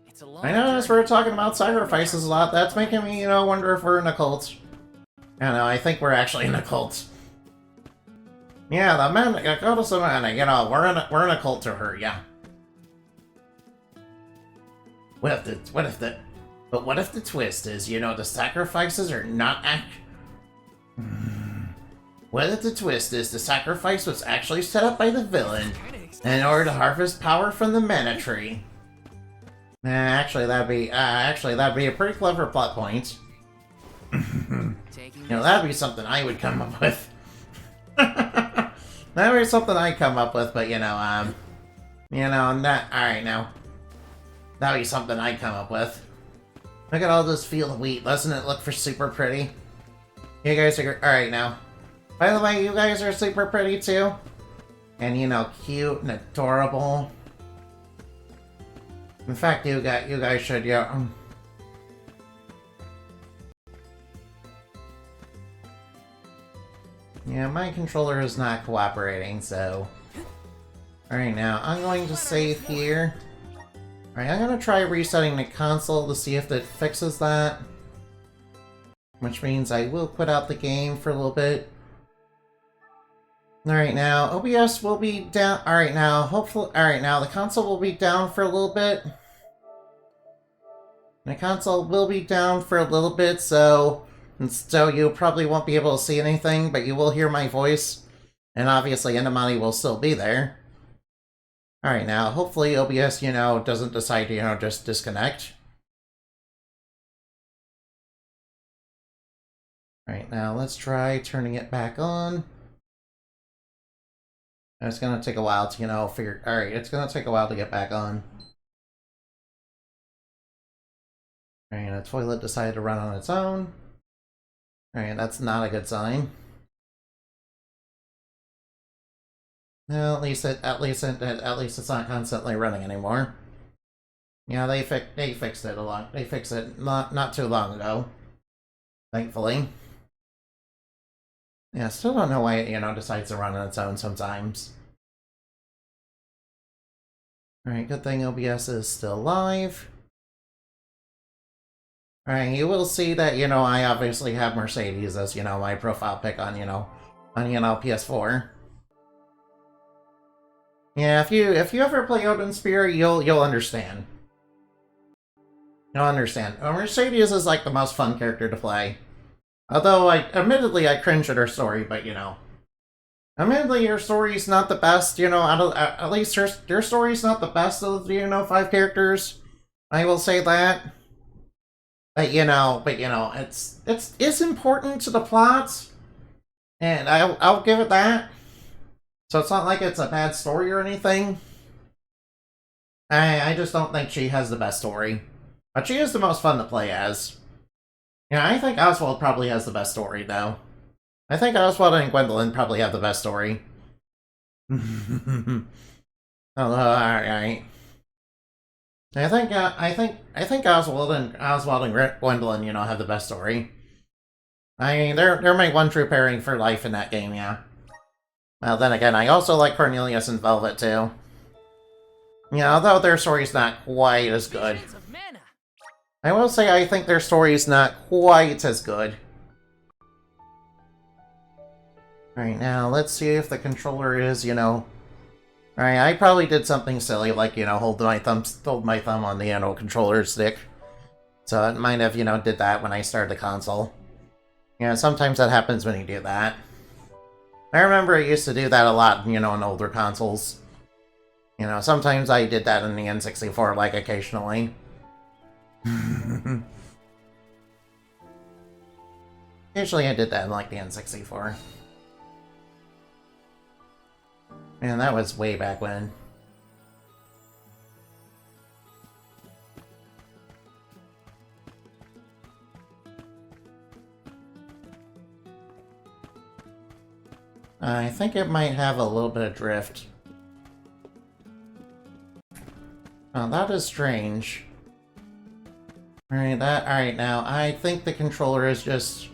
It's a long I noticed journey. we're talking about sacrifices a lot. That's making me, wonder if we're in a cult. I don't know, I think we're actually in a cult. Yeah, the goddess of mana, we're in a cult to her, yeah. What if the twist is, the sacrifices are not What if the twist is the sacrifice was actually set up by the villain in order to harvest power from the mana tree? Actually, that'd be a pretty clever plot point. That'd be something I would come up with. That'd be something I'd come up with, but alright now. That'd be something I'd come up with. Look at all this field of wheat, doesn't it look super pretty? You guys are alright now. By the way, you guys are super pretty too. And cute and adorable. In fact, you guys should, yeah. Yeah, my controller is not cooperating, so... Alright, now, I'm going to save here. Alright, I'm gonna try resetting the console to see if it fixes that. Which means I will quit out the game for a little bit. Alright, now, OBS will be down... Alright, now, hopefully... Alright, now, the console will be down for a little bit. The console will be down for a little bit, so you probably won't be able to see anything, but you will hear my voice. And obviously, Enamani will still be there. Alright, now, hopefully OBS, doesn't decide to, just disconnect. Alright, now, let's try turning it back on. It's gonna take a while to, figure... Alright, it's gonna take a while to get back on. Alright, the toilet decided to run on its own. Alright, that's not a good sign. Well, at least it's not constantly running anymore. Yeah, they fixed it They fixed it not too long ago. Thankfully. Yeah, still don't know why it, decides to run on its own sometimes. Alright, good thing OBS is still live. Alright, you will see that, I obviously have Mercedes as, my profile pic on, PS4. Yeah, if you ever play Odin Spear, you'll understand. You'll understand. Mercedes is like the most fun character to play. Although, admittedly, I cringe at her story, but, admittedly, her story's not the best, at least her story's not the best of the, 5 characters. I will say that. But, it's important to the plot. And I'll give it that. So it's not like it's a bad story or anything. I just don't think she has the best story. But she is the most fun to play as. Yeah, I think Oswald probably has the best story, though. I think Oswald and Gwendolyn probably have the best story. Alright. I think Oswald and Gwendolyn, have the best story. I mean, they're my one true pairing for life in that game, yeah. Well, then again, I also like Cornelius and Velvet, too. Yeah, although their story's not quite as good. Visions of mana. I will say I think their story's not quite as good. Alright, now let's see if the controller is, Alright, I probably did something silly, like, hold my thumb on the, controller stick. So it might have, did that when I started the console. Yeah, sometimes that happens when you do that. I remember I used to do that a lot, in older consoles. Sometimes I did that in the N64, like, occasionally. Usually I did that in, like, the N64. Man, that was way back when. I think it might have a little bit of drift. Oh, that is strange. Alright, now, I think the controller is just...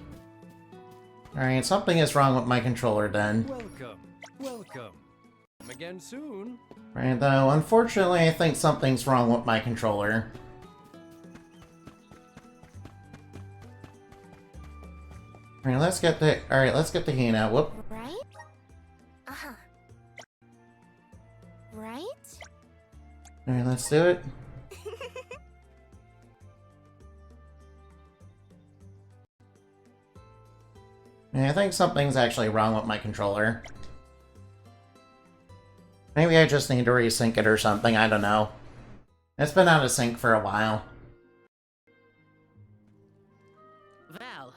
Alright, something is wrong with my controller then. Welcome. Welcome. Come again soon. Right, though, unfortunately, I think something's wrong with my controller. Alright, let's get the Hina. Whoop. Right? Uh-huh. Right? Alright, let's do it. Yeah, I think something's actually wrong with my controller. Maybe I just need to resync it or something, I don't know. It's been out of sync for a while. Val,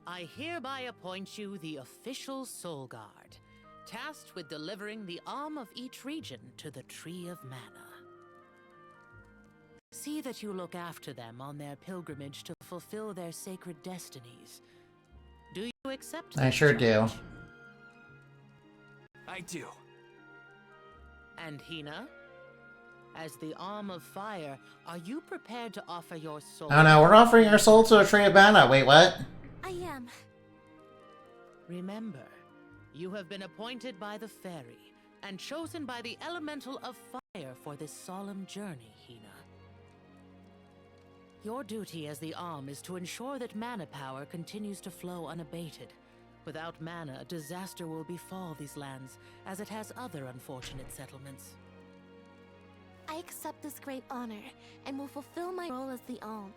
I hereby appoint you the official Soul Guard, tasked with delivering the arm of each region to the Tree of Mana. See that you look after them on their pilgrimage to fulfill their sacred destinies. Do you accept I that sure do. charge? I do. And Hina? As the Arm of Fire, are you prepared to offer your soul? Oh no, we're offering our soul to a Tree of Mana. Wait, what? I am. Remember, you have been appointed by the fairy and chosen by the elemental of fire for this solemn journey, Hina. Your duty as the Arm is to ensure that mana power continues to flow unabated. Without mana, disaster will befall these lands, as it has other unfortunate settlements. I accept this great honor and will fulfill my role as the Alm.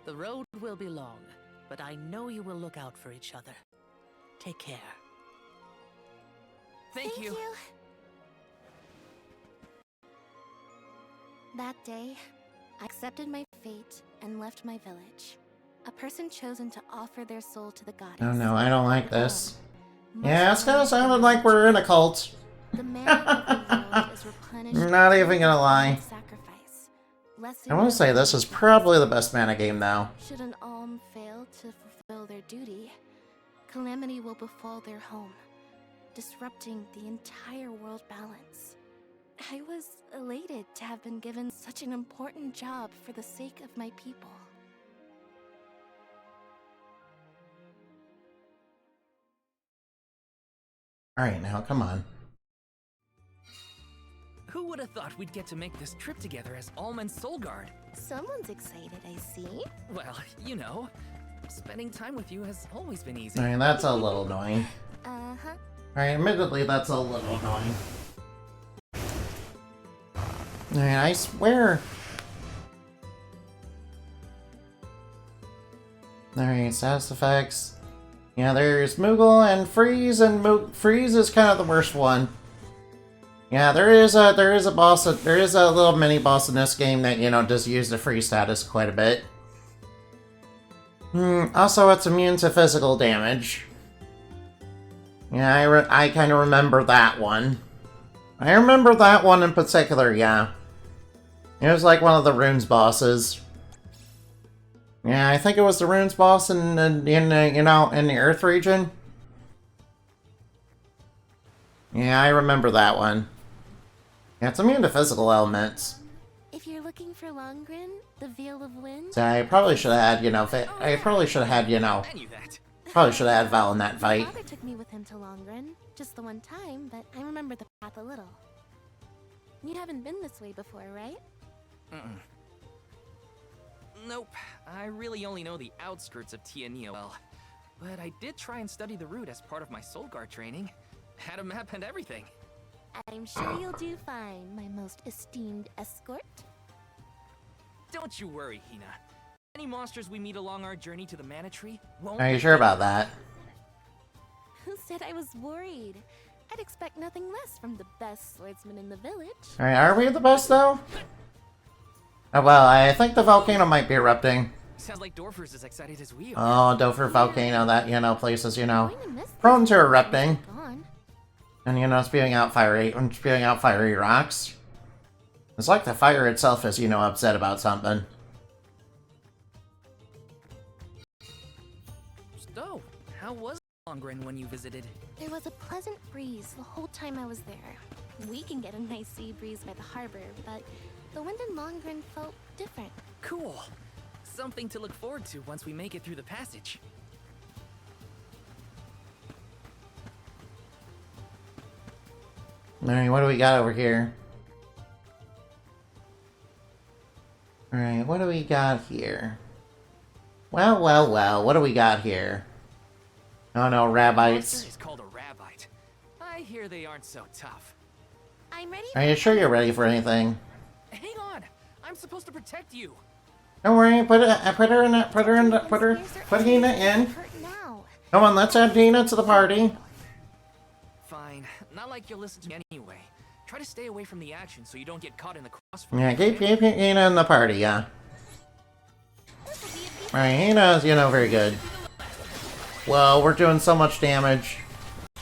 The road will be long, but I know you will look out for each other. Take care. Thank you. That day, I accepted my fate and left my village. A person chosen to offer their soul to the goddess. Oh no, I don't like this. Yeah, it's kind of sounded like we're in a cult. The man of the world is replenished. Not even gonna lie. Sacrifice. I will say this is probably the best mana game though. Should an Alm fail to fulfill their duty, calamity will befall their home, disrupting the entire world balance. I was elated to have been given such an important job for the sake of my people. Alright, now come on. Who would have thought we'd get to make this trip together as Alm and Soul Guard? Someone's excited, I see. Well, spending time with you has always been easy. Alright, that's a little annoying. Uh-huh. Alright, admittedly, that's a little annoying. Alright, I swear. Alright, status effects. Yeah, there's Moogle and Freeze, and Freeze is kind of the worst one. Yeah, there is a little mini boss in this game that, does use the freeze status quite a bit. Also, it's immune to physical damage. Yeah, I kind of remember that one. I remember that one in particular, yeah. It was like one of the runes bosses. Yeah, I think it was the runes boss in the Earth region. Yeah, I remember that one. Yeah, it's immune to physical elements. If you're looking for Longren, the Veil of Wind... So I probably should have had, I knew that. Probably should have had Val in that My fight. father took me with him to Longren, just the one time, but I remember the path a little. You haven't been this way before, right? Mm-mm. Nope. I really only know the outskirts of Tiania well. But I did try and study the route as part of my Soul Guard training. Had a map and everything. I'm sure you'll do fine, my most esteemed escort. Don't you worry, Hina. Any monsters we meet along our journey to the Mana Tree won't... Are you sure about that? Who said I was worried? I'd expect nothing less from the best swordsman in the village. Alright, are we the best though? Oh, well, I think the volcano might be erupting. Sounds like Dorfer's as excited as we Oh, are. Dofer volcano, that, you know, place is, you know, I'm going to miss prone this to when erupting. it's gone. And, you know, spewing out fiery rocks. It's like the fire itself is, you know, upset about something. So, how was Longren when you visited? There was a pleasant breeze the whole time I was there. We can get a nice sea breeze by the harbor, but the wind in Longren felt different. Cool. Something to look forward to once we make it through the passage. Alright, what do we got over here? Alright, what do we got here? Well, what do we got here? Oh no, Rabbites. Monster is called a Rabbite. I hear they aren't so tough. I'm ready. Are you sure you're ready for anything? Hang on! I'm supposed to protect you! Don't worry, put Hina in. Hurt now. Come on, let's add Hina to the party. Fine. Not like you'll listen to me anyway. Try to stay away from the action so you don't get caught in the crossfire. Yeah, keep Hina in the party, yeah. Alright, Hina's, you know, very good. Whoa, we're doing so much damage.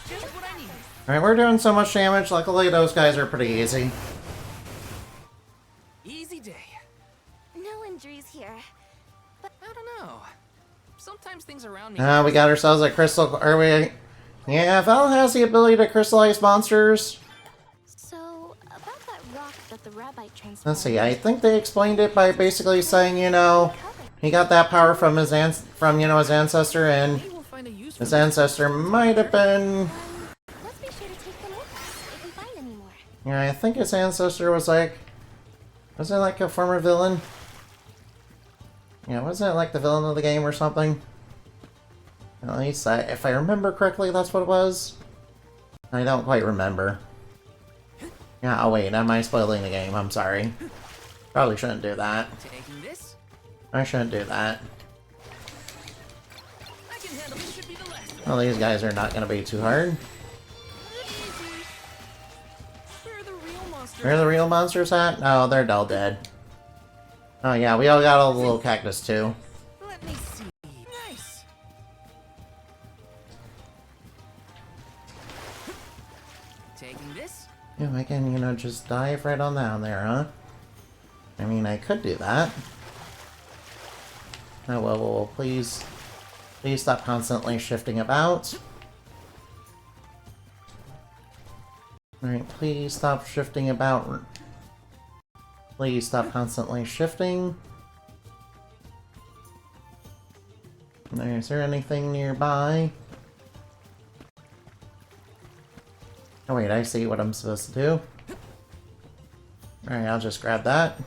Just what I need. Alright, we're doing so much damage. Luckily, those guys are pretty easy. Easy day. No injuries here. But I don't know. Sometimes things around me... We got ourselves a crystal... Are we... Yeah, Val has the ability to crystallize monsters. So, about that rock that the Rabbite transformed. Let's see, I think they explained it by basically saying, you know, he got that power from his ancestor, and Maybe we'll find a use for his ancestor might have been... Let's be sure to take them with us if we find any more. Yeah, I think his ancestor was like... Was it like a former villain? Yeah, wasn't it like the villain of the game or something? At least, if I remember correctly, that's what it was. I don't quite remember. Yeah, oh wait, am I spoiling the game? I'm sorry. Probably shouldn't do that. Taking this? I shouldn't do that. I can handle this. Should be the last. Well, these guys are not gonna be too hard. Where are the real monsters? Where are the real monsters at? No, they're all dead. Oh yeah, we all got all the little cactus too. Let me see. Nice. Taking this? Yeah, I can, you know, just dive right on down there, huh? I mean, I could do that. Oh, well, please stop constantly shifting about. Alright, please stop shifting about. Please stop constantly shifting. Is there anything nearby? Oh wait, I see what I'm supposed to do. Alright, I'll just grab that.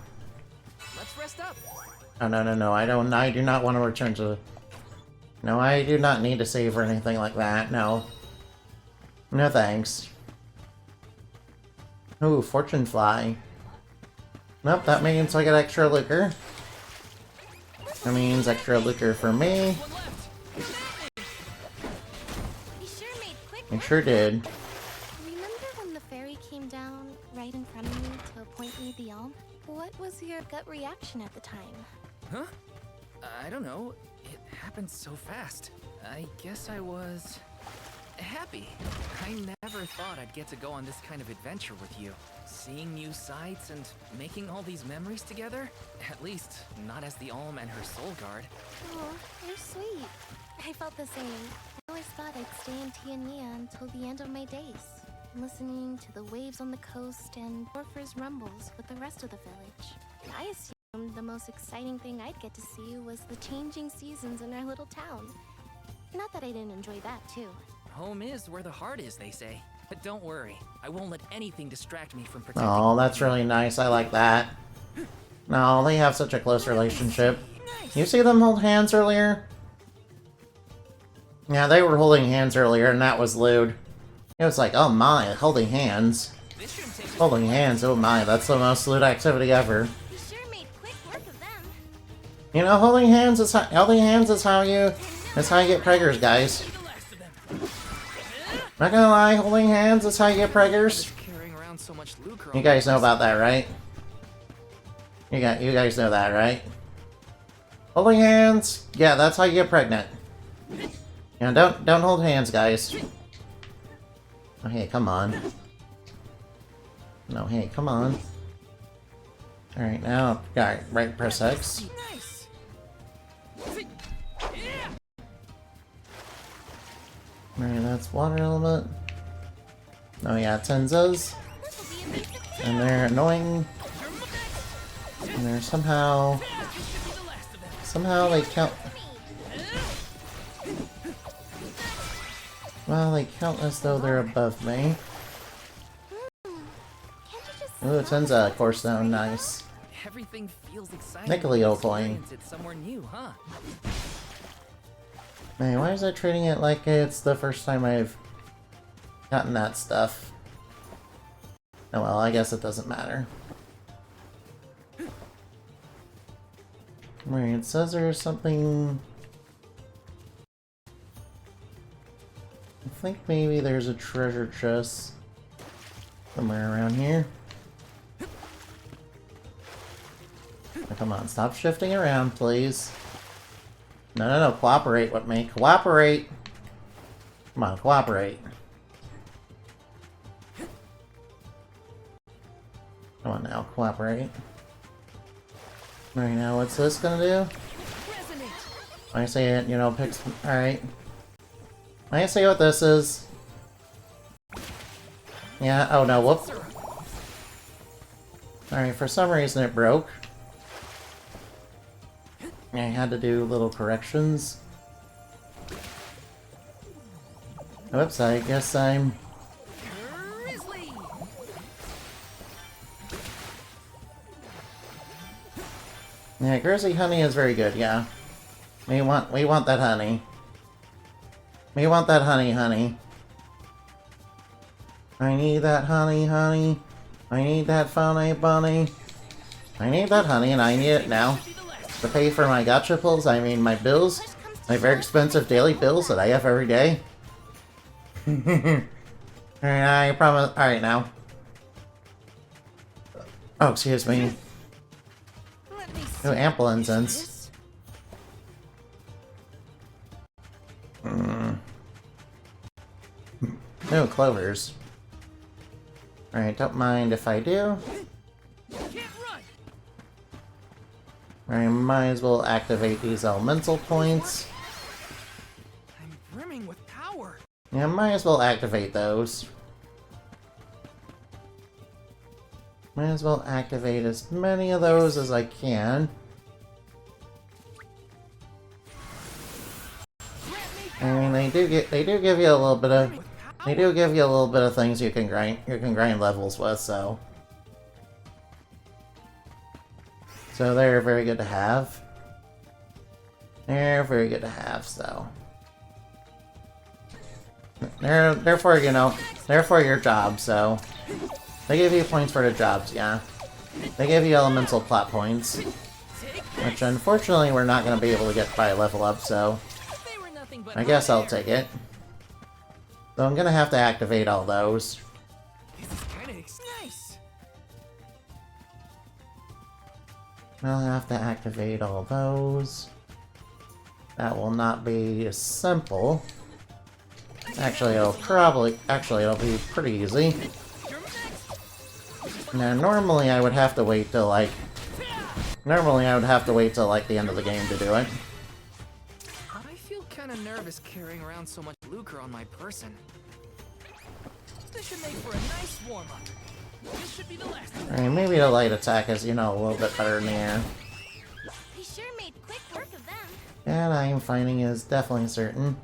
Let's rest up. Oh, no, I do not want to return to... No, I do not need to save or anything like that, no. No thanks. Ooh, fortune fly. Nope, that means I get extra liquor. That means extra liquor for me. You sure made quick I work. sure did. Remember when the fairy came down right in front of me to appoint me the Alm? What was your gut reaction at the time? Huh? I don't know. It happened so fast. I guess I was... happy. I never thought I'd get to go on this kind of adventure with you. Seeing new sights and making all these memories together? At least, not as the Alm and her Soul Guard. Oh, you're sweet. I felt the same. I always thought I'd stay in Tiania until the end of my days, listening to the waves on the coast and Dorfer's rumbles with the rest of the village. I assumed the most exciting thing I'd get to see was the changing seasons in our little town. Not that I didn't enjoy that, too. Home is where the heart is, they say. But don't worry, I won't let anything distract me from protecting. Oh, that's really nice. I like that. No, they have such a close relationship. You see them hold hands earlier? Yeah, they were holding hands earlier, and that was lewd. It was like, oh my, holding hands. Holding hands, oh my, that's the most lewd activity ever. You sure made quick work of them. You know, holding hands is how you get preggers, guys. Not gonna lie, holding hands is how you get preggers. You guys know about that, right? You guys know that, right? Holding hands, yeah, that's how you get pregnant. Yeah, don't hold hands, guys. Oh, hey, come on. No, hey, come on. Alright, now, alright, right, press X. Alright, that's water element. Oh yeah, Tenzas. And they're annoying. And they're somehow they count. Well, they count as though they're above me. Ooh, Tenza, of course, though, nice. Everything feels exciting. Nickelio coin. It's somewhere new, huh? Man, why is I treating it like it's the first time I've gotten that stuff? Oh well, I guess it doesn't matter. Right, it says there's something... I think maybe there's a treasure chest somewhere around here. Oh, come on, stop shifting around, please. No, cooperate with me. Cooperate! Come on, cooperate. Come on now, cooperate. Right now, what's this gonna do? I say it, you know, picks. Alright. I see what this is. Yeah, oh no, whoop. Alright, for some reason it broke. I had to do little corrections. Whoops, I guess I'm... Yeah, Grizzly honey is very good, yeah. We want that honey. We want that honey. I need that honey. I need that funny bunny. I need that honey, and I need it now. To pay for my gacha pulls, I mean my bills. My very expensive daily bills that I have every day. Alright, I promise. Alright, now. Oh, excuse me. Oh, ample incense. No clovers. Alright, don't mind if I do. I might as well activate these elemental points. I'm brimming with power. Yeah, might as well activate those. Might as well activate as many of those as I can. I mean, they do give you a little bit of things you can grind levels with, so they're very good to have. They're very good to have, so they're for, you know, they're for your job, so they give you points for the jobs, yeah. They give you elemental plot points, which unfortunately we're not going to be able to get by level up, so I guess I'll take it. So I'm going to have to activate all those. I'll have to activate all those. That will not be simple. Actually, it'll be pretty easy. Now, normally I would have to wait till like the end of the game to do it. I feel kind of nervous carrying around so much lucre on my person. This should make for a nice warm-up. This should be the last. Alright, maybe the light attack is, you know, a little bit better in the air. They sure made quick work of them. That I am finding is definitely certain.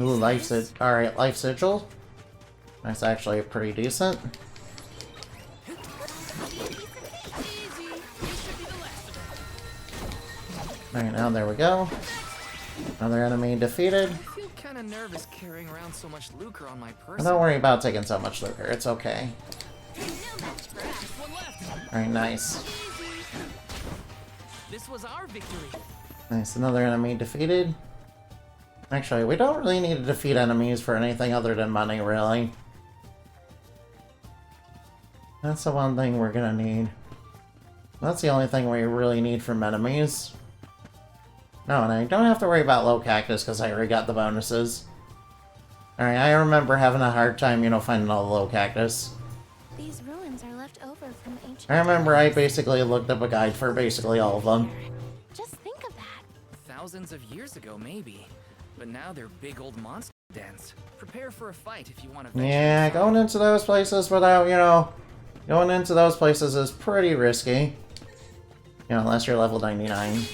Ooh, life sigil. Alright, life sigil. That's actually pretty decent. Alright, now there we go. Another enemy defeated. I feel kind of nervous carrying around so much lucre on my And person. don't worry about taking so much lucre, it's okay. Alright, nice. This was our victory. Nice, another enemy defeated. Actually, we don't really need to defeat enemies for anything other than money, really. That's the one thing we're gonna need. That's the only thing we really need from enemies. No, and I don't have to worry about low cactus because I already got the bonuses. Alright, I remember having a hard time, you know, finding all the low cactus. These ruins are left over from ancient. I remember I basically looked up a guide for basically all of them. Just think of that. Thousands of years ago, maybe. But now they're big old monster dens. Prepare for a fight if you want to venture Yeah, inside. going into those places without, you know, going into those places is pretty risky. You know, unless you're level 99.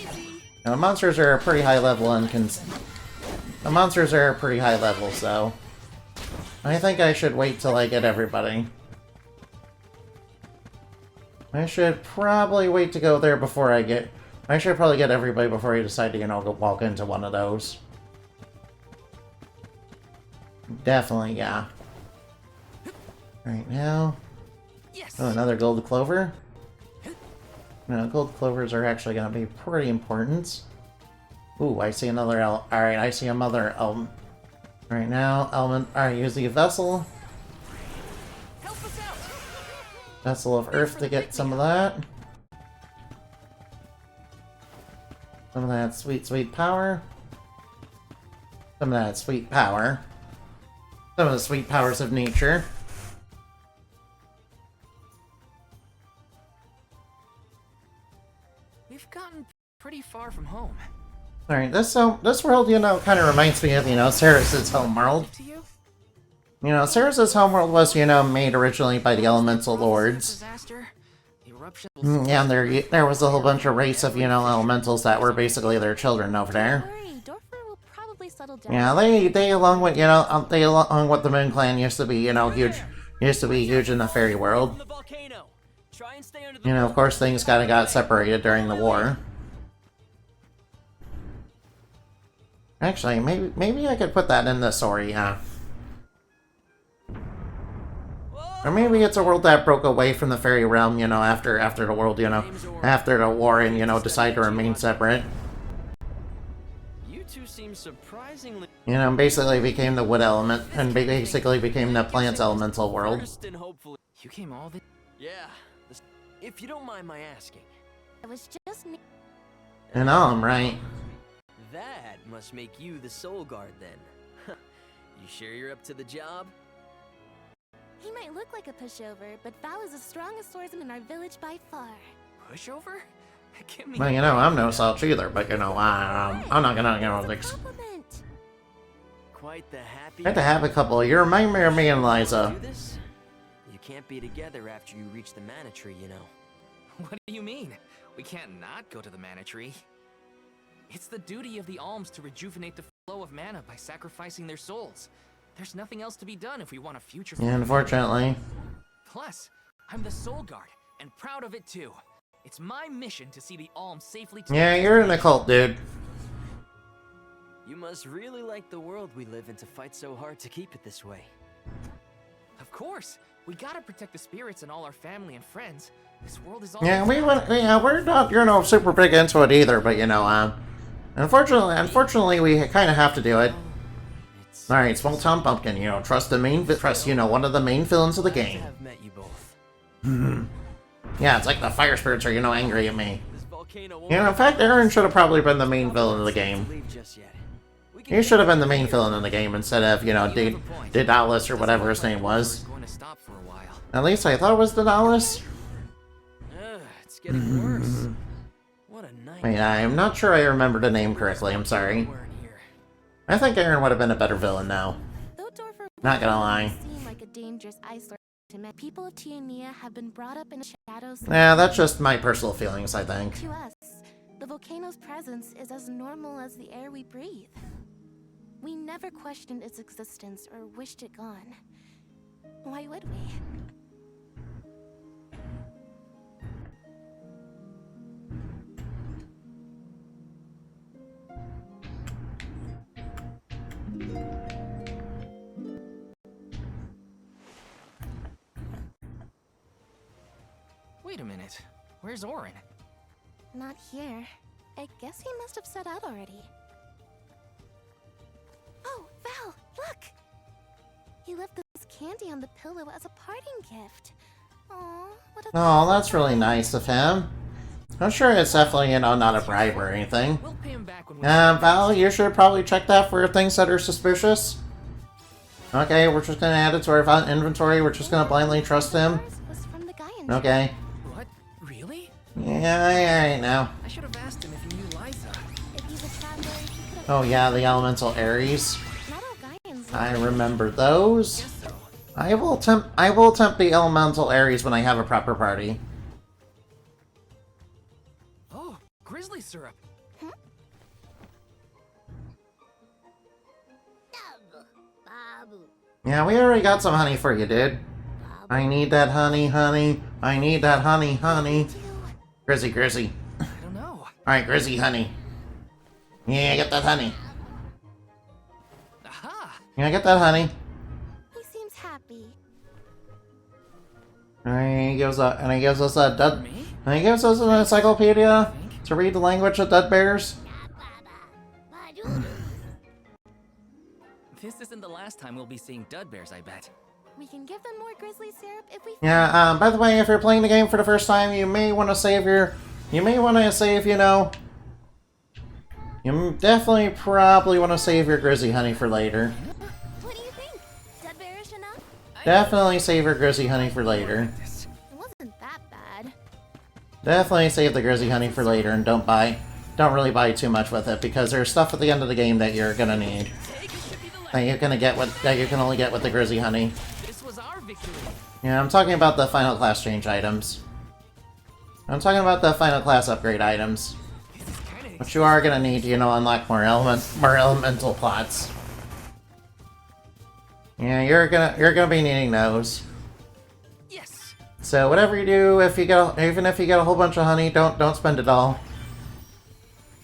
Now, the monsters are a pretty high level and the monsters are pretty high level, so I think I should wait till I get everybody. I should probably wait to go there before I should probably get everybody before I decide to, you know, go walk into one of those. Definitely, yeah. Right now. Yes. Oh, another gold clover. No, gold clovers are actually going to be pretty important. Ooh, I see another Alright, I see another element. Right now, element. Alright, use the vessel. Help us out. Vessel of Earth to get some of that. Some of that sweet, sweet power. Some of that sweet power. Some of the sweet powers of nature. We've gotten pretty far from home. Alright, this world, you know, kind of reminds me of, you know, Ceres's homeworld. To you? You know, Ceres's homeworld was, you know, made originally by the Elemental Lords. Disaster. Eruption. Yeah, and there was a whole bunch of race of, you know, elementals that were basically their children over there. Don't worry, Dorfer will probably settle down. Yeah, they along with, you know, they along with the Moon Clan used to be, you know, huge in the fairy world. The volcano. Try and stay under the You know, of course, things kind of got separated during the war. Actually, maybe I could put that in the story, yeah. Or maybe it's a world that broke away from the fairy realm, you know, after the world, you know, after the war, and, you know, decide to remain separate. You two seem surprisingly You know, basically became the wood element, and basically became the plants elemental world. first and hopefully. You came all the. Yeah. If you don't mind my asking. It was just me. And I'm right. That must make you the Soul Guard then. You sure you're up to the job? He might look like a pushover, but Val is the strongest swordsman in our village by far. Pushover? Give me. Well, you know, I'm no slouch either, but, you know, I'm not gonna, you know, Compliment. Quite the happy. had to have a couple. You remind me of me and Liza. Do this? You can't be together after you reach the mana tree, you know. What do you mean? We can't not go to the mana tree. It's the duty of the alms to rejuvenate the flow of mana by sacrificing their souls. There's nothing else to be done if we want a future. Yeah, unfortunately. Plus, I'm the Soul Guard, and proud of it too. It's my mission to see the alms safely. Yeah, you're in a cult, dude. You must really like the world we live in to fight so hard to keep it this way. Of course, we gotta protect the spirits and all our family and friends. This world is all. Yeah, we're not, you know, super big into it either, but, you know, unfortunately, we kind of have to do it. All right, Small Town Pumpkin, you know, trust, you know, one of the main villains of the game. I've met you both. Yeah, it's like the fire spirits are, you know, angry at me. This volcano won't You know, in fact, Aaron should have probably been the main villain of the game. leave just yet. We can He should have been the main villain in the game instead of, you know, Daedalus or whatever his name was. Going to stop for a while. At least I thought it was Daedalus. It's getting worse. What a night. Wait, I'm not sure I remember the name correctly, I'm sorry. I think Aaron would have been a better villain now. Though Dorfer Not gonna lie. seem like a dangerous eyesore to many people of Tiania have been brought up in the shadows. Yeah, that's just my personal feelings, I think. To us, the volcano's presence is as normal as the air we breathe. We never questioned its existence or wished it gone. Why would we? Wait a minute. Where's Orin? Not here. I guess he must have set out already. Oh, Val, look! He left this candy on the pillow as a parting gift. Aw, what a... Oh, that's really nice of him. I'm sure it's definitely, you know, not a bribe or anything. We'll pay him back when we Val, you should probably check that for things that are suspicious. Okay, we're just gonna add it to our inventory. We're just gonna blindly trust him. was from the guy in What? Okay. Really? Yeah, I know. I should have asked him if he knew Liza. If he's a traveler, he could have... Oh yeah, the elemental Ares. Not all Gaians I remember those. Guess so. I will attempt the elemental Ares when I have a proper party. Oh, grizzly syrup. Yeah, we already got some honey for you, dude. I need that honey, honey. I need that honey, honey. Grizzy, Grizzy. I don't know. Alright, Grizzy, honey. Yeah, get that honey. Aha! Yeah, get that honey. He seems happy. And he gives us a dud. Me? And he gives us an encyclopedia to read the language of dud bears. This isn't the last time we'll be seeing dud bears, I bet. We can give them more grizzly syrup if we... Yeah, by the way, if you're playing the game for the first time, you may want to save, you know... You definitely probably want to save your Grizzy honey for later. What do you think? Dead bearish enough? Definitely save your Grizzy honey for later. It wasn't that bad. Definitely save the Grizzy honey for later and don't really buy too much with it because there's stuff at the end of the game that you're gonna need. That you can only get with the Grizzy honey. This was our victory. Yeah, I'm talking about the final class change items. I'm talking about the final class upgrade items. Which you are gonna need to, unlock more elemental plots. Yeah, you're gonna be needing those. Yes. So whatever you do, even if you get a whole bunch of honey, don't spend it all.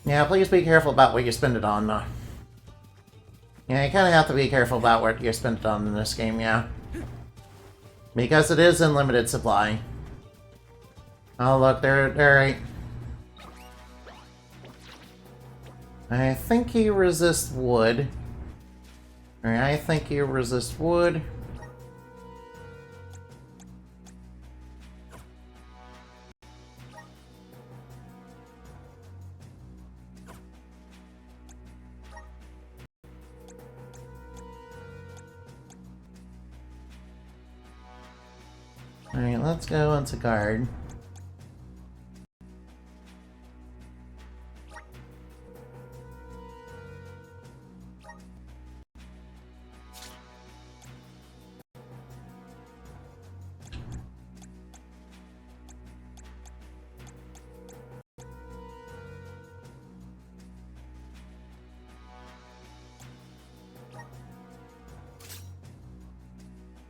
Yeah, please be careful about what you spend it on, though. Yeah, you kind of have to be careful about what you spend it on in this game, yeah. Because it is in limited supply. Oh, look, they're right. I think he resists wood. Alright, I think he resists wood. Alright, let's go into guard.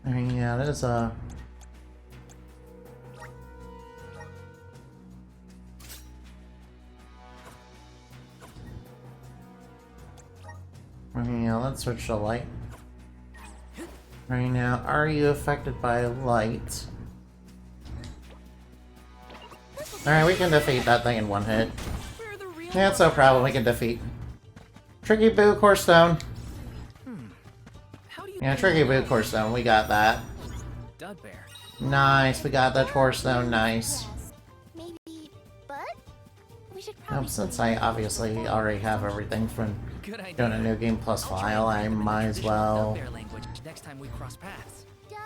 Alright, yeah, there's a... Yeah, let's switch to light. Right now, are you affected by light? Alright, we can defeat that thing in one hit. Yeah, it's no problem, we can defeat. Tricky Boo Core Stone. Yeah, Tricky Boo Core Stone, we got that. Dud bear. Nice, we got that Core Stone, nice. Maybe, but we should probably... Since I obviously already have everything from Good idea. doing a new game plus file, I might as well. Dud bear language next time we cross paths. Dad,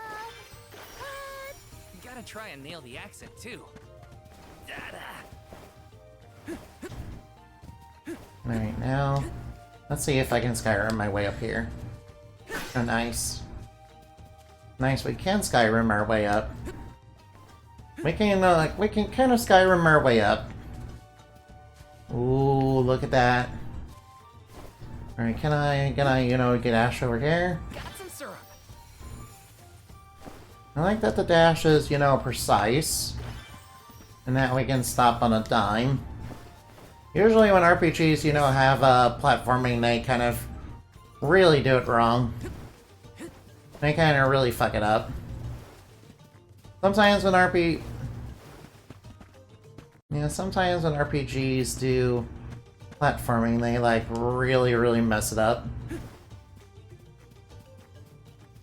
what? You gotta try and nail the accent too. Alright, now let's see if I can Skyrim my way up here. Oh, nice. Nice, we can Skyrim our way up. We can kind of Skyrim our way up. Ooh, look at that. Alright, can I, you know, get Ash over here? Got some syrup. I like that the dash is, you know, precise. And that we can stop on a dime. Usually when RPGs, you know, have platforming, they kind of really do it wrong. They kind of really fuck it up. Sometimes when sometimes when RPGs do platforming, they like really mess it up.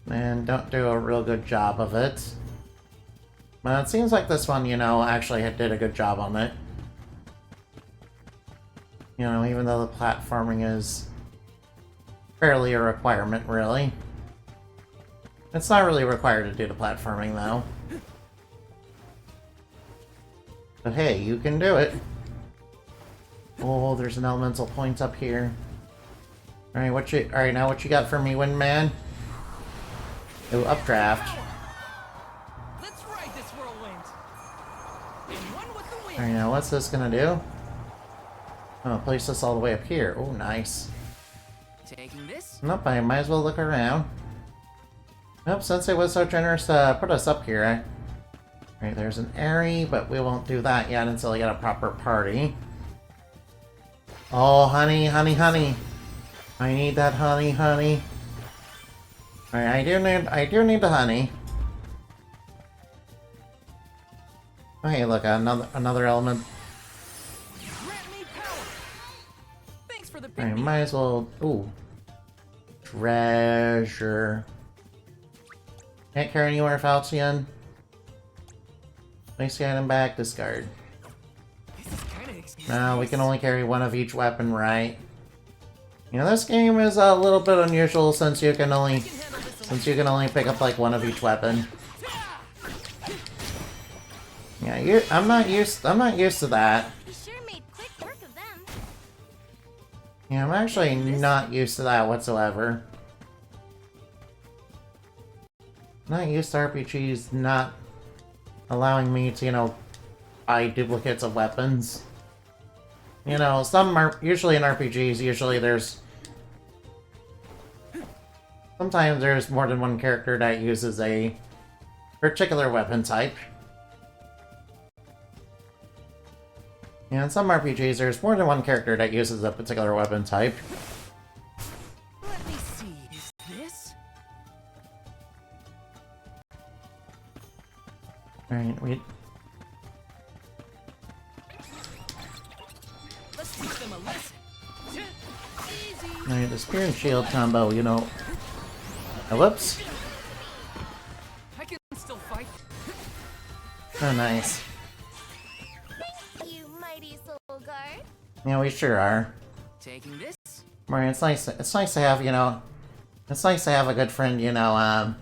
And don't do a real good job of it. But it seems like this one, you know, actually did a good job on it. You know, even though the platforming is fairly a requirement, really. It's not really required to do the platforming, though. But hey, you can do it. Oh, there's an elemental point up here. Alright, now what you got for me, Windman? Oh, updraft. Let's ride this whirlwind. And one with the wind. Alright, now what's this gonna do? Oh, place this all the way up here. Oh, nice. Taking this? Nope, I might as well look around. Nope, since it was so generous to put us up here. Alright, there's an Airy, but we won't do that yet until we get a proper party. Oh, honey, honey, honey. I need that honey, honey. Alright, I do need the honey. Oh, hey, look, another element. Thanks for the Alright, might as well. Ooh. Treasure. Can't carry anywhere, Falchion. Place the item back, discard. No, we can only carry one of each weapon, right? You know, this game is a little bit unusual since you can only pick up like one of each weapon. Yeah, I'm not used to that. You sure made quick work of them. Yeah, I'm actually not used to that whatsoever. Not used to RPGs not allowing me to, you know, buy duplicates of weapons. You know, some are usually in RPGs, sometimes there's more than one character that uses a particular weapon type. Yeah, in some RPGs, there's more than one character that uses a particular weapon type. Let me see. Is this? Alright, Let's teach them a lesson. Easy. Alright, the Spear and Shield combo, you know. Oh, whoops. I can still fight. Oh, nice. Thank you, mighty soul guard. Yeah, we sure are. Taking this? Right, it's nice to have, you know, it's nice to have a good friend, you know,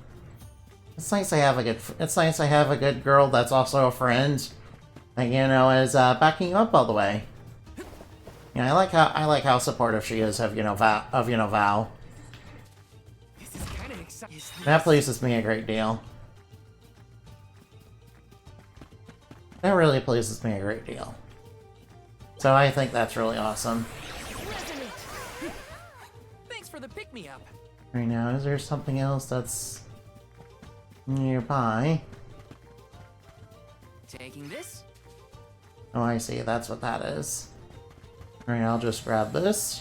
it's nice to have a good girl that's also a friend that, you know, is backing you up all the way. Yeah, I like how supportive she is of, you know, Val. This is kind of exciting. That pleases me a great deal. That really pleases me a great deal. So I think that's really awesome. Thanks for the pick-me-up. Right now, is there something else that's nearby? Taking this? Oh, I see. That's what that is. Alright, I'll just grab this.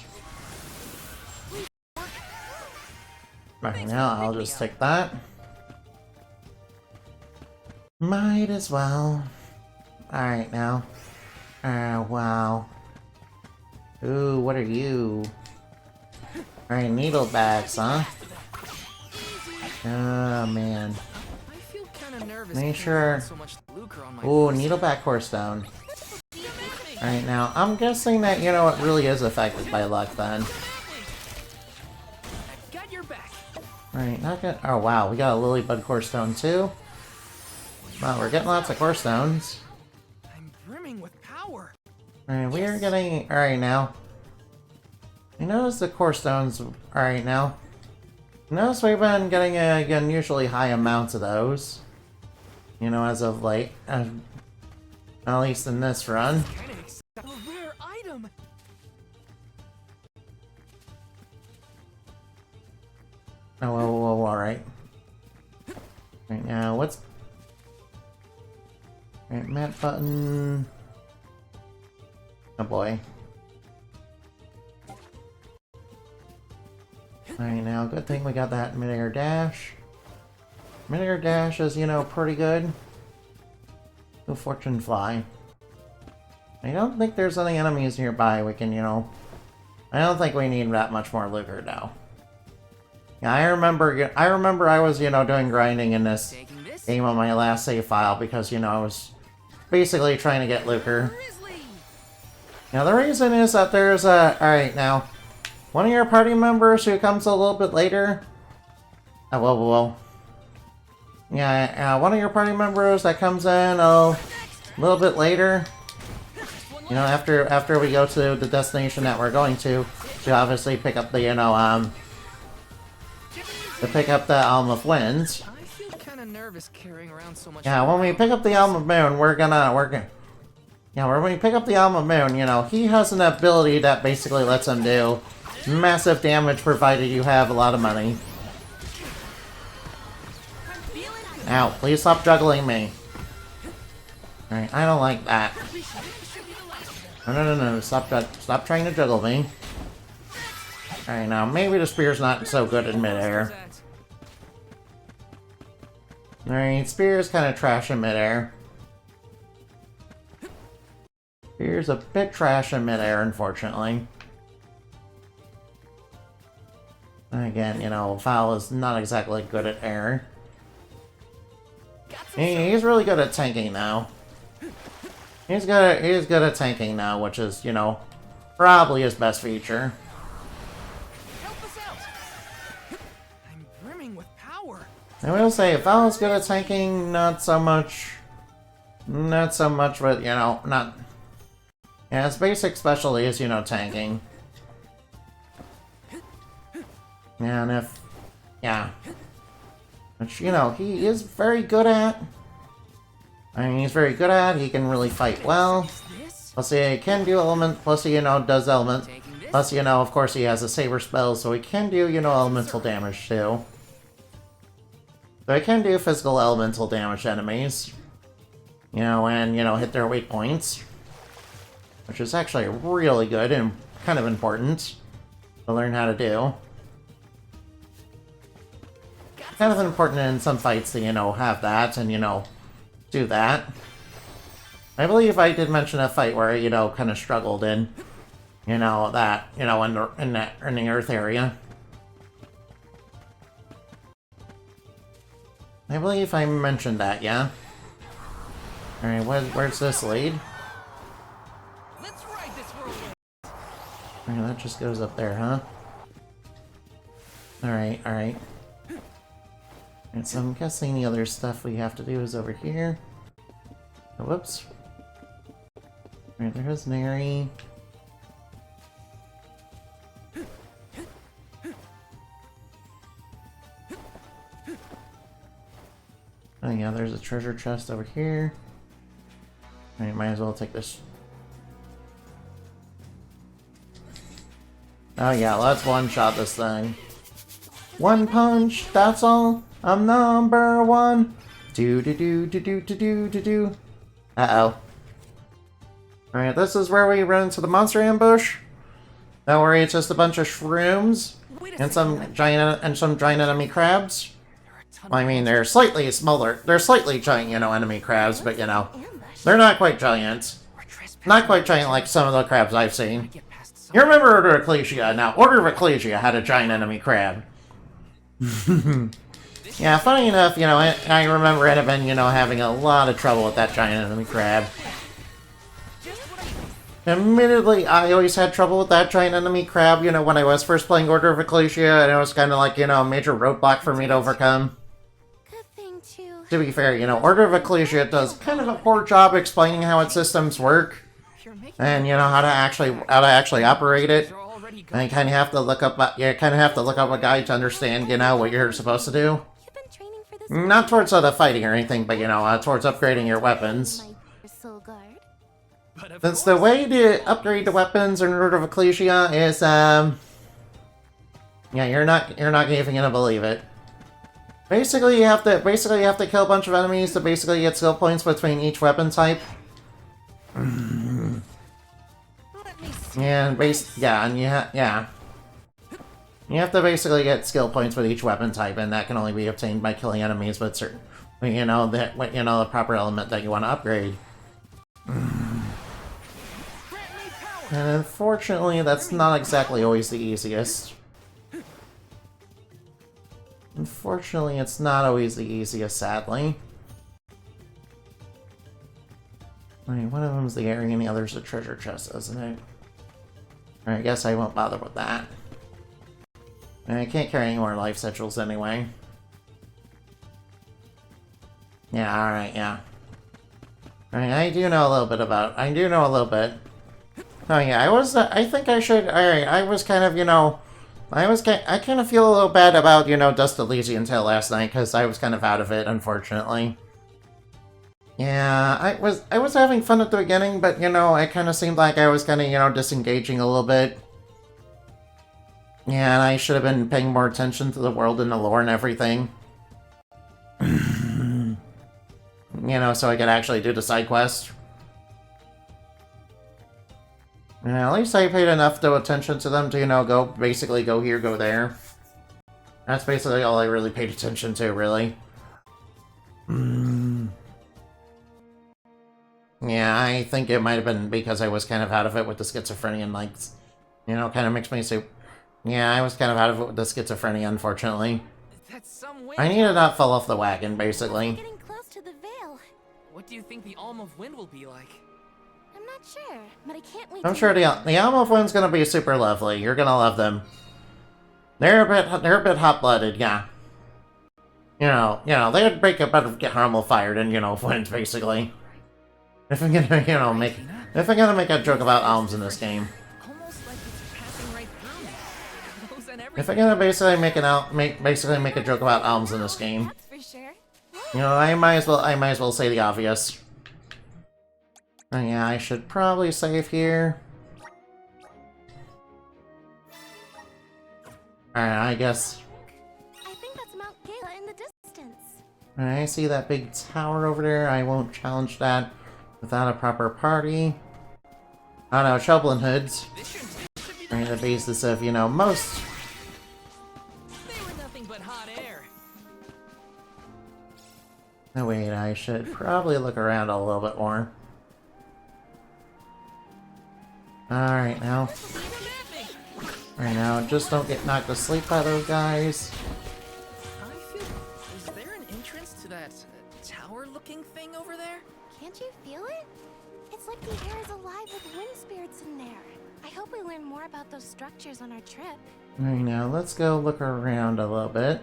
Right now, I'll just take that. Might as well. Alright, now. Wow. Ooh, what are you? Alright, needle bags, huh? Oh, man. I feel kind of nervous. Make sure. So much lucre on my Ooh, person. needleback core stone. Alright, now, I'm guessing that, you know, it really is affected by luck, then. Got your back. Alright, not good. Oh, wow, we got a Lilybud core stone, too. Wow, we're getting lots of core stones. I'm brimming with power. Alright, we are getting... Alright, now. You notice the core stones... Alright, now. Notice we've been getting unusually high amounts of those. You know, as of late. At least in this run. A rare item. Oh, alright. Right now, what's... Right, map button... Oh boy. Alright, now, good thing we got that mid-air dash. Mid-air dash is, you know, pretty good. Go Fortune Fly. I don't think there's any enemies nearby we can, you know... I don't think we need that much more Lucre, though. Yeah, I remember I was, you know, doing grinding in this game on my last save file because, you know, I was basically trying to get Lucre. Now, the reason is that there's a... Alright, now, one of your party members who comes a little bit later... Oh, whoa. Yeah, one of your party members that comes in a little bit later... You know, after we go to the destination that we're going to obviously pick up the, you know, to pick up the Elm of Winds. I feel kind of nervous carrying around so much. Yeah, when we pick up the Elm of Moon, yeah, when we pick up the Elm of Moon, you know, he has an ability that basically lets him do massive damage provided you have a lot of money. Ow, please stop juggling me. Alright, I don't like that. No, stop trying to juggle me. Alright, now, maybe the spear's not so good in midair. Alright, spear's kind of trash in midair. Spear's a bit trash in midair, unfortunately. Again, you know, Foul is not exactly good at air. He's really good at tanking now. He's good at tanking now, which is, you know, probably his best feature. Help us out. I'm brimming with power. I will say, if I was good at tanking, not so much, but, you know, not... Yeah, his basic specialty is, you know, tanking. And if... Yeah. Which, you know, he is very good at... I mean, he's very good at, he can really fight well. Plus, he can do element, plus he, you know, does element. Plus, you know, of course, he has a saber spell, so he can do, you know, elemental damage, too. So he can do physical elemental damage to enemies. You know, and, you know, hit their weak points. Which is actually really good and kind of important to learn how to do. Kind of important in some fights to, you know, have that and, you know, do that. I believe I did mention a fight where, you know, kind of struggled in, you know, that, you know, in the Earth area. I believe I mentioned that, yeah. Alright, where's this lead? Let's ride this whirlwind. Alright, that just goes up there, huh? Alright. And so I'm guessing the other stuff we have to do is over here. Oh, whoops. Alright, there's Neri. Oh yeah, there's a treasure chest over here. Alright, might as well take this. Oh yeah, let's one-shot this thing. One punch, that's all. I'm number one. Do. Uh-oh. Alright, this is where we run into the monster ambush. Don't worry, it's just a bunch of shrooms and some giant enemy crabs. Well, I mean, they're slightly smaller. They're slightly giant, you know, enemy crabs, but you know, they're not quite giant. Not quite giant like some of the crabs I've seen. You remember Order of Ecclesia? Now, Order of Ecclesia had a giant enemy crab. Yeah, funny enough, you know, I remember Edaben, you know, having a lot of trouble with that giant enemy crab. Admittedly, I always had trouble with that giant enemy crab, you know, when I was first playing Order of Ecclesia, and it was kind of like, you know, a major roadblock for me to overcome. To be fair, you know, Order of Ecclesia does kind of a poor job explaining how its systems work, and, you know, how to actually operate it. And you kind of have to look up, a guide to understand, you know, what you're supposed to do. Not towards the fighting or anything, but, you know, towards upgrading your weapons. Since the way to upgrade the weapons in Order of Ecclesia is, Yeah, you're not even gonna believe it. Basically, you have to kill a bunch of enemies to basically get skill points between each weapon type. And you have to basically get skill points with each weapon type, and that can only be obtained by killing enemies with certain, the proper element that you want to upgrade. And unfortunately, that's not exactly always the easiest. Unfortunately, it's not always the easiest, sadly. Wait, one of them's the area and the other's the treasure chest, isn't it? Alright, I guess I won't bother with that. I can't carry any more life sigils anyway. Yeah, alright, yeah. Alright, I do know a little bit. Oh yeah, I think I should, alright, I was kind of, I kind of feel a little bad about, Dust Elysian until last night, because I was kind of out of it, unfortunately. Yeah, I was having fun at the beginning, but, it kind of seemed like I was kind of, disengaging a little bit. Yeah, and I should have been paying more attention to the world and the lore and everything. So I could actually do the side quest. Yeah, at least I paid enough attention to them to, basically go here, go there. That's basically all I really paid attention to, really. Yeah, I think it might have been because I was kind of out of it with the schizophrenia and, kind of makes me say... Yeah, I was kind of out of it with the schizophrenia, unfortunately. I need to not fall off the wagon, basically. Getting close to the Veil. What do you think the Alm of Wind will be like? I'm not sure, but I can't wait. I'm sure the Alm of Wind's gonna be super lovely. You're gonna love them. They're a bit hot-blooded, yeah. They'd break up out of get Harmel fired and, Wind, basically. If I'm gonna, make a joke about Alms in this game. If I'm gonna basically make a joke about Alms in this game, I might as well say the obvious. Oh, yeah, I should probably save here. Alright, I guess. I think that's Mount Gala in the distance. Alright, I see that big tower over there. I won't challenge that without a proper party. Oh no, Choblin Hoods. Alright, the basis of, most. Oh wait, I should probably look around a little bit more. Alright now. Alright now, just don't get knocked to sleep by those guys. Is there an entrance to that tower-looking thing over there? Can't you feel it? It's like the air is alive with wind spirits in there. I hope we learn more about those structures on our trip. Alright now, let's go look around a little bit.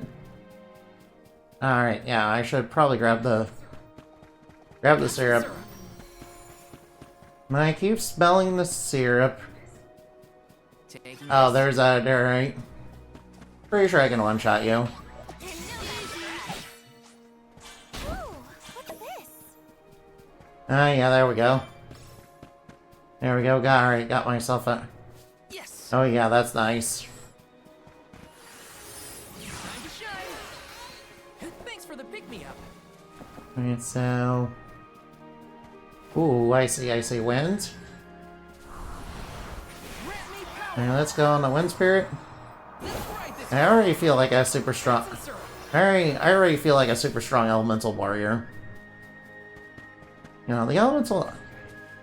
Alright, yeah, I should probably grab the syrup. I keep smelling the syrup. Oh, there's a right. Pretty sure I can one-shot you. Yeah, there we go. There we go. Alright, got myself a... Yes. Oh yeah, that's nice. Alright, so... Ooh, I see wind. Alright, let's go on the wind spirit. I already feel like a super strong... I already feel like a super strong elemental warrior. The elemental...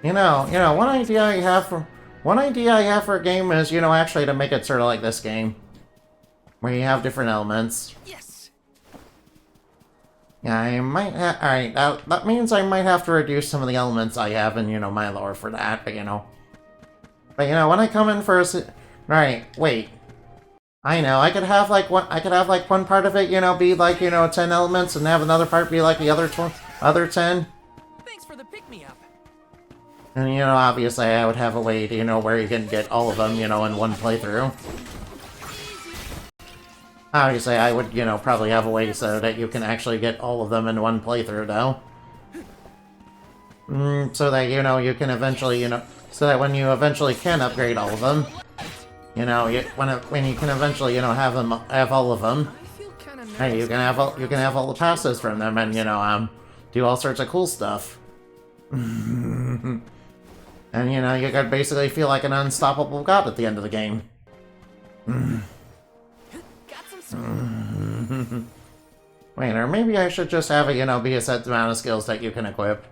one idea I have for a game is, actually to make it sort of like this game. Where you have different elements. Yeah, I might alright, that means I might have to reduce some of the elements I have in, my lore for that, but, But, when I come in for a... Right, wait. I know, I could have, one part of it, be, 10 elements, and have another part be, the other 10. Thanks for the pick-me-up. And, obviously I would have a way to, where you can get all of them, in one playthrough. Obviously, I would, probably have a way so that you can actually get all of them in one playthrough, though. So that, you can eventually, so that when you eventually can upgrade all of them, You know, when you can eventually, you know, have all of them. Hey, you can have all the passes from them, and you know, do all sorts of cool stuff. And you know, you could basically feel like an unstoppable god at the end of the game. Wait, or maybe I should just have it, you know, be a set amount of skills that you can equip.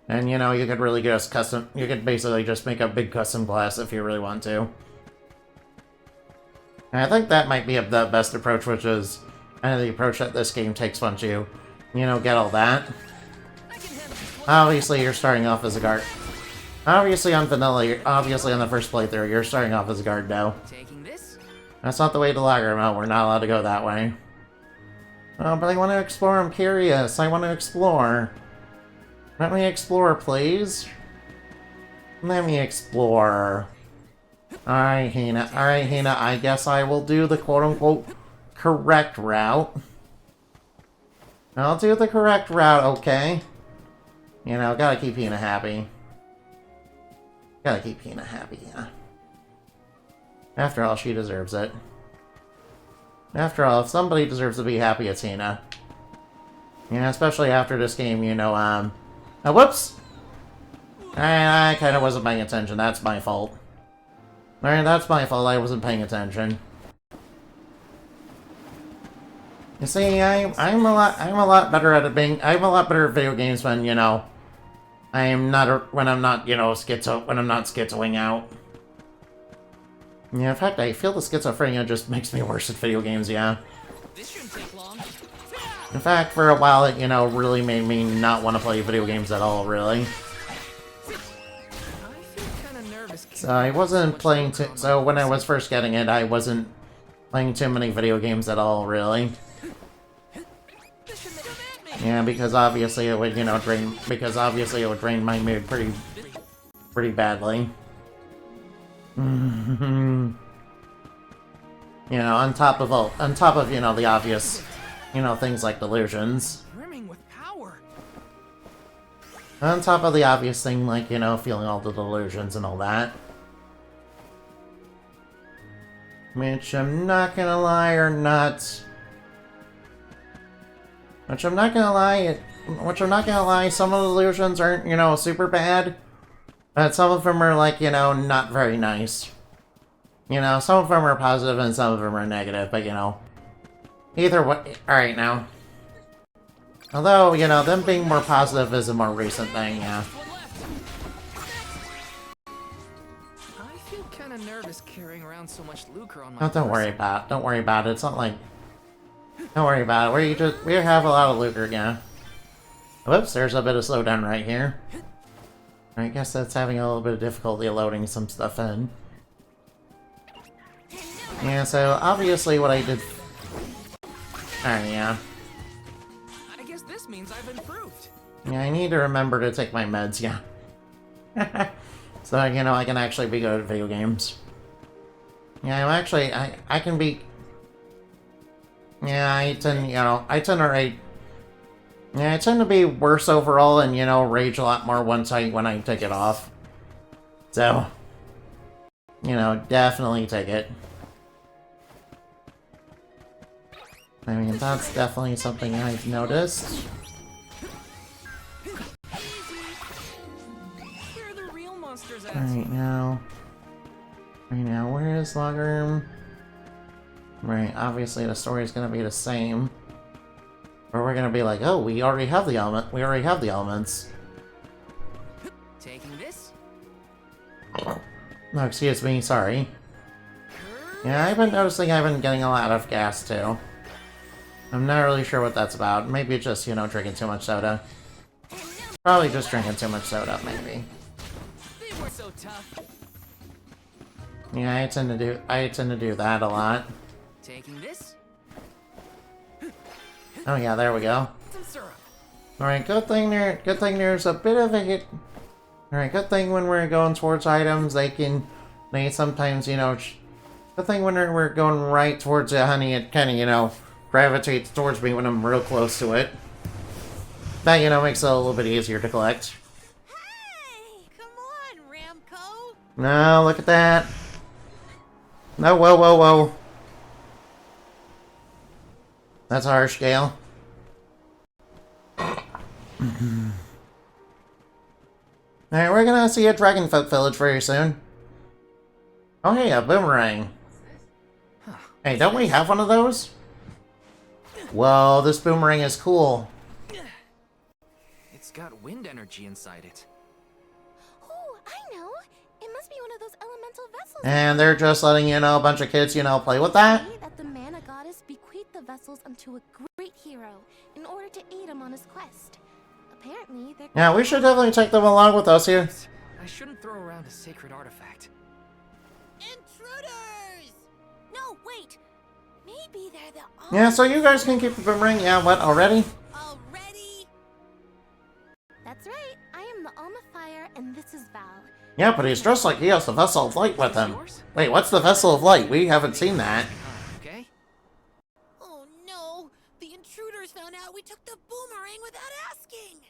And, you know, you could really just you could basically just make a big custom class if you really want to. And I think that might be the best approach, which is the approach that this game takes once you know, get all that. Obviously, you're starting off as a guard. Obviously, on vanilla, obviously on the first playthrough, you're starting off as a guard now. That's not the way to Lager Mount. We're not allowed to go that way. Oh, but I want to explore. I'm curious. I want to explore. Let me explore, please. Let me explore. Alright, Hina. Alright, Hina. I guess I will do the quote-unquote correct route. I'll do the correct route, okay? You know, gotta keep Hina happy. Gotta keep Hina happy, yeah. After all, she deserves it. After all, if somebody deserves to be happy, it's Hina. Yeah, especially after this game, you know, oh, whoops! I kind of wasn't paying attention. That's my fault. Alright, that's my fault. I wasn't paying attention. You see, I'm a lot better at I'm a lot better at video games when, you know, when I'm not, you know, when I'm not schizoing out. Yeah, in fact, I feel the schizophrenia just makes me worse at video games, yeah. This shouldn't take long. In fact, for a while, it, you know, really made me not want to play video games at all, really. So I wasn't playing so when I was first getting it, I wasn't playing too many video games at all, really. Yeah, because obviously it would, you know, drain my mood pretty badly. You know, on top of, you know, the obvious, you know, things like delusions. Brimming with power. On top of the obvious thing, like, you know, feeling all the delusions and all that. Which I'm not gonna lie, some of the delusions aren't, you know, super bad. But some of them are, like, you know, not very nice. You know, some of them are positive and some of them are negative, but, you know. Either way, alright now. Although, you know, them being more positive is a more recent thing, yeah. I feel kind of nervous carrying around so much lucre on my Oh, don't worry about it. It's not like... Don't worry about it. We have a lot of lucre, yeah. Whoops, there's a bit of slowdown right here. I guess that's having a little bit of difficulty loading some stuff in. Yeah, so obviously what I did... Alright, yeah. I guess this means I've improved. Yeah, I need to remember to take my meds, yeah. So, you know, I can actually be good at video games. Yeah, I'm actually... I can be... Yeah, I tend to be worse overall and, you know, rage a lot more when I take it off. So, you know, definitely take it. I mean, that's definitely something I've noticed. Where are the real monsters at? Right now, where is Lager? Right, obviously the story's gonna be the same. Or we're gonna be like, oh, we already have the elements. Taking this? No, excuse me, sorry. Yeah, I've been noticing I've been getting a lot of gas too. I'm not really sure what that's about. Maybe it's just, you know, drinking too much soda. Probably just drinking too much soda, maybe. They were so tough. Yeah, I tend to do that a lot. Taking this? Oh yeah, there we go. Some syrup. Alright, good thing there's a bit of a hit. Alright, good thing when we're going towards items, they sometimes, you know, good thing when we're going right towards it, honey, it kinda, you know, gravitates towards me when I'm real close to it. That, you know, makes it a little bit easier to collect. Hey, come on, Ramco. No, look at that. No, whoa, whoa, whoa. That's harsh, Gale. Alright, we're gonna see a Dragonfolk village very soon. Oh hey, a boomerang. Hey, don't we have one of those? Whoa, this boomerang is cool. It's got wind energy inside it. Oh, I know. It must be one of those elemental vessels. And they're just letting, you know, a bunch of kids, you know, play with that. That the mana goddess bequeathed the vessels unto a great hero in order to aid him on his quest. Apparently, they're... Yeah, we should definitely take them along with us here. I shouldn't throw around a sacred artifact. Intruders! No, wait. Maybe they're the... Yeah, so you guys can keep the boomerang. Yeah, what, already? Already? That's right. I am the Alma Fire, and this is Val. Yeah, but he's dressed like he has the Vessel of Light with him. Wait, what's the Vessel of Light? We haven't seen that. Okay. Oh no! The intruders found out we took the boomerang without asking!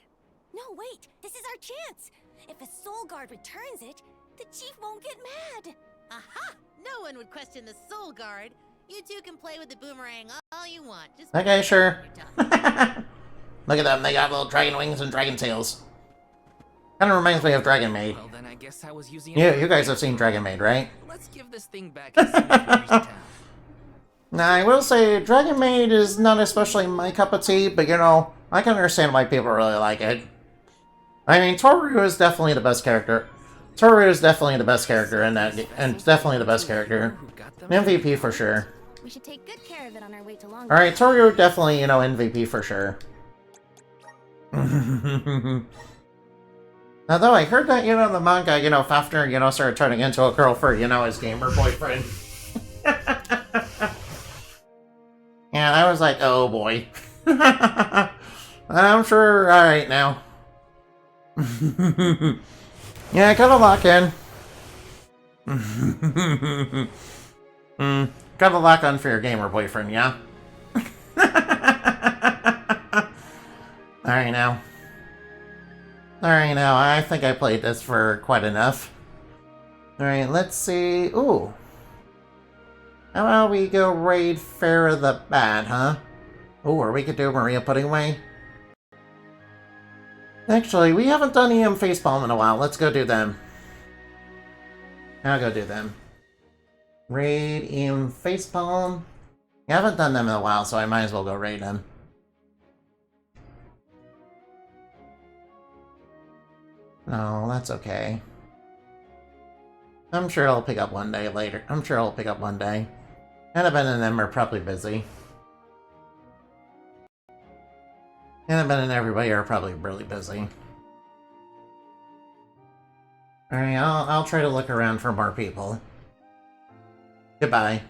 No, wait! This is our chance! If a Soul Guard returns it, the chief won't get mad! Aha! No one would question the Soul Guard. You two can play with the boomerang all you want. Just Okay, sure. Look at them, they got little dragon wings and dragon tails. Kinda reminds me of Dragon Maid. Well, then I guess I was using Yeah, you guys have seen Dragon Maid, right? Let's give this thing back and see if we can reach town. Now, I will say, Dragon Maid is not especially my cup of tea, but you know, I can understand why people really like it. I mean, Toru is definitely the best character. Toru is definitely the best character in that, and definitely the best character. MVP for sure. We should take good care of it on our way to Long. Alright, Toru definitely, you know, MVP for sure. Although I heard that, you know, the manga, you know, Fafnir, you know, started turning into a girl for, you know, his gamer boyfriend. Yeah, I was like, oh boy. I'm sure, alright now. Yeah, gotta lock in. Gotta lock on for your gamer boyfriend, yeah? Alright now. Alright now, I think I played this for quite enough. Alright, let's see. Ooh. How about we go raid Farah the Bat, huh? Ooh, or we could do Maria Puddingway. Actually, we haven't done EM Facepalm in a while. Let's go do them. I'll go do them. Raid EM Facepalm. I haven't done them in a while, so I might as well go raid them. No, that's okay. I'm sure I'll pick up one day later. I'm sure I'll pick up one day. Annabelle and them are probably busy. Annabelle and everybody are probably really busy. Alright, I'll try to look around for more people. Goodbye.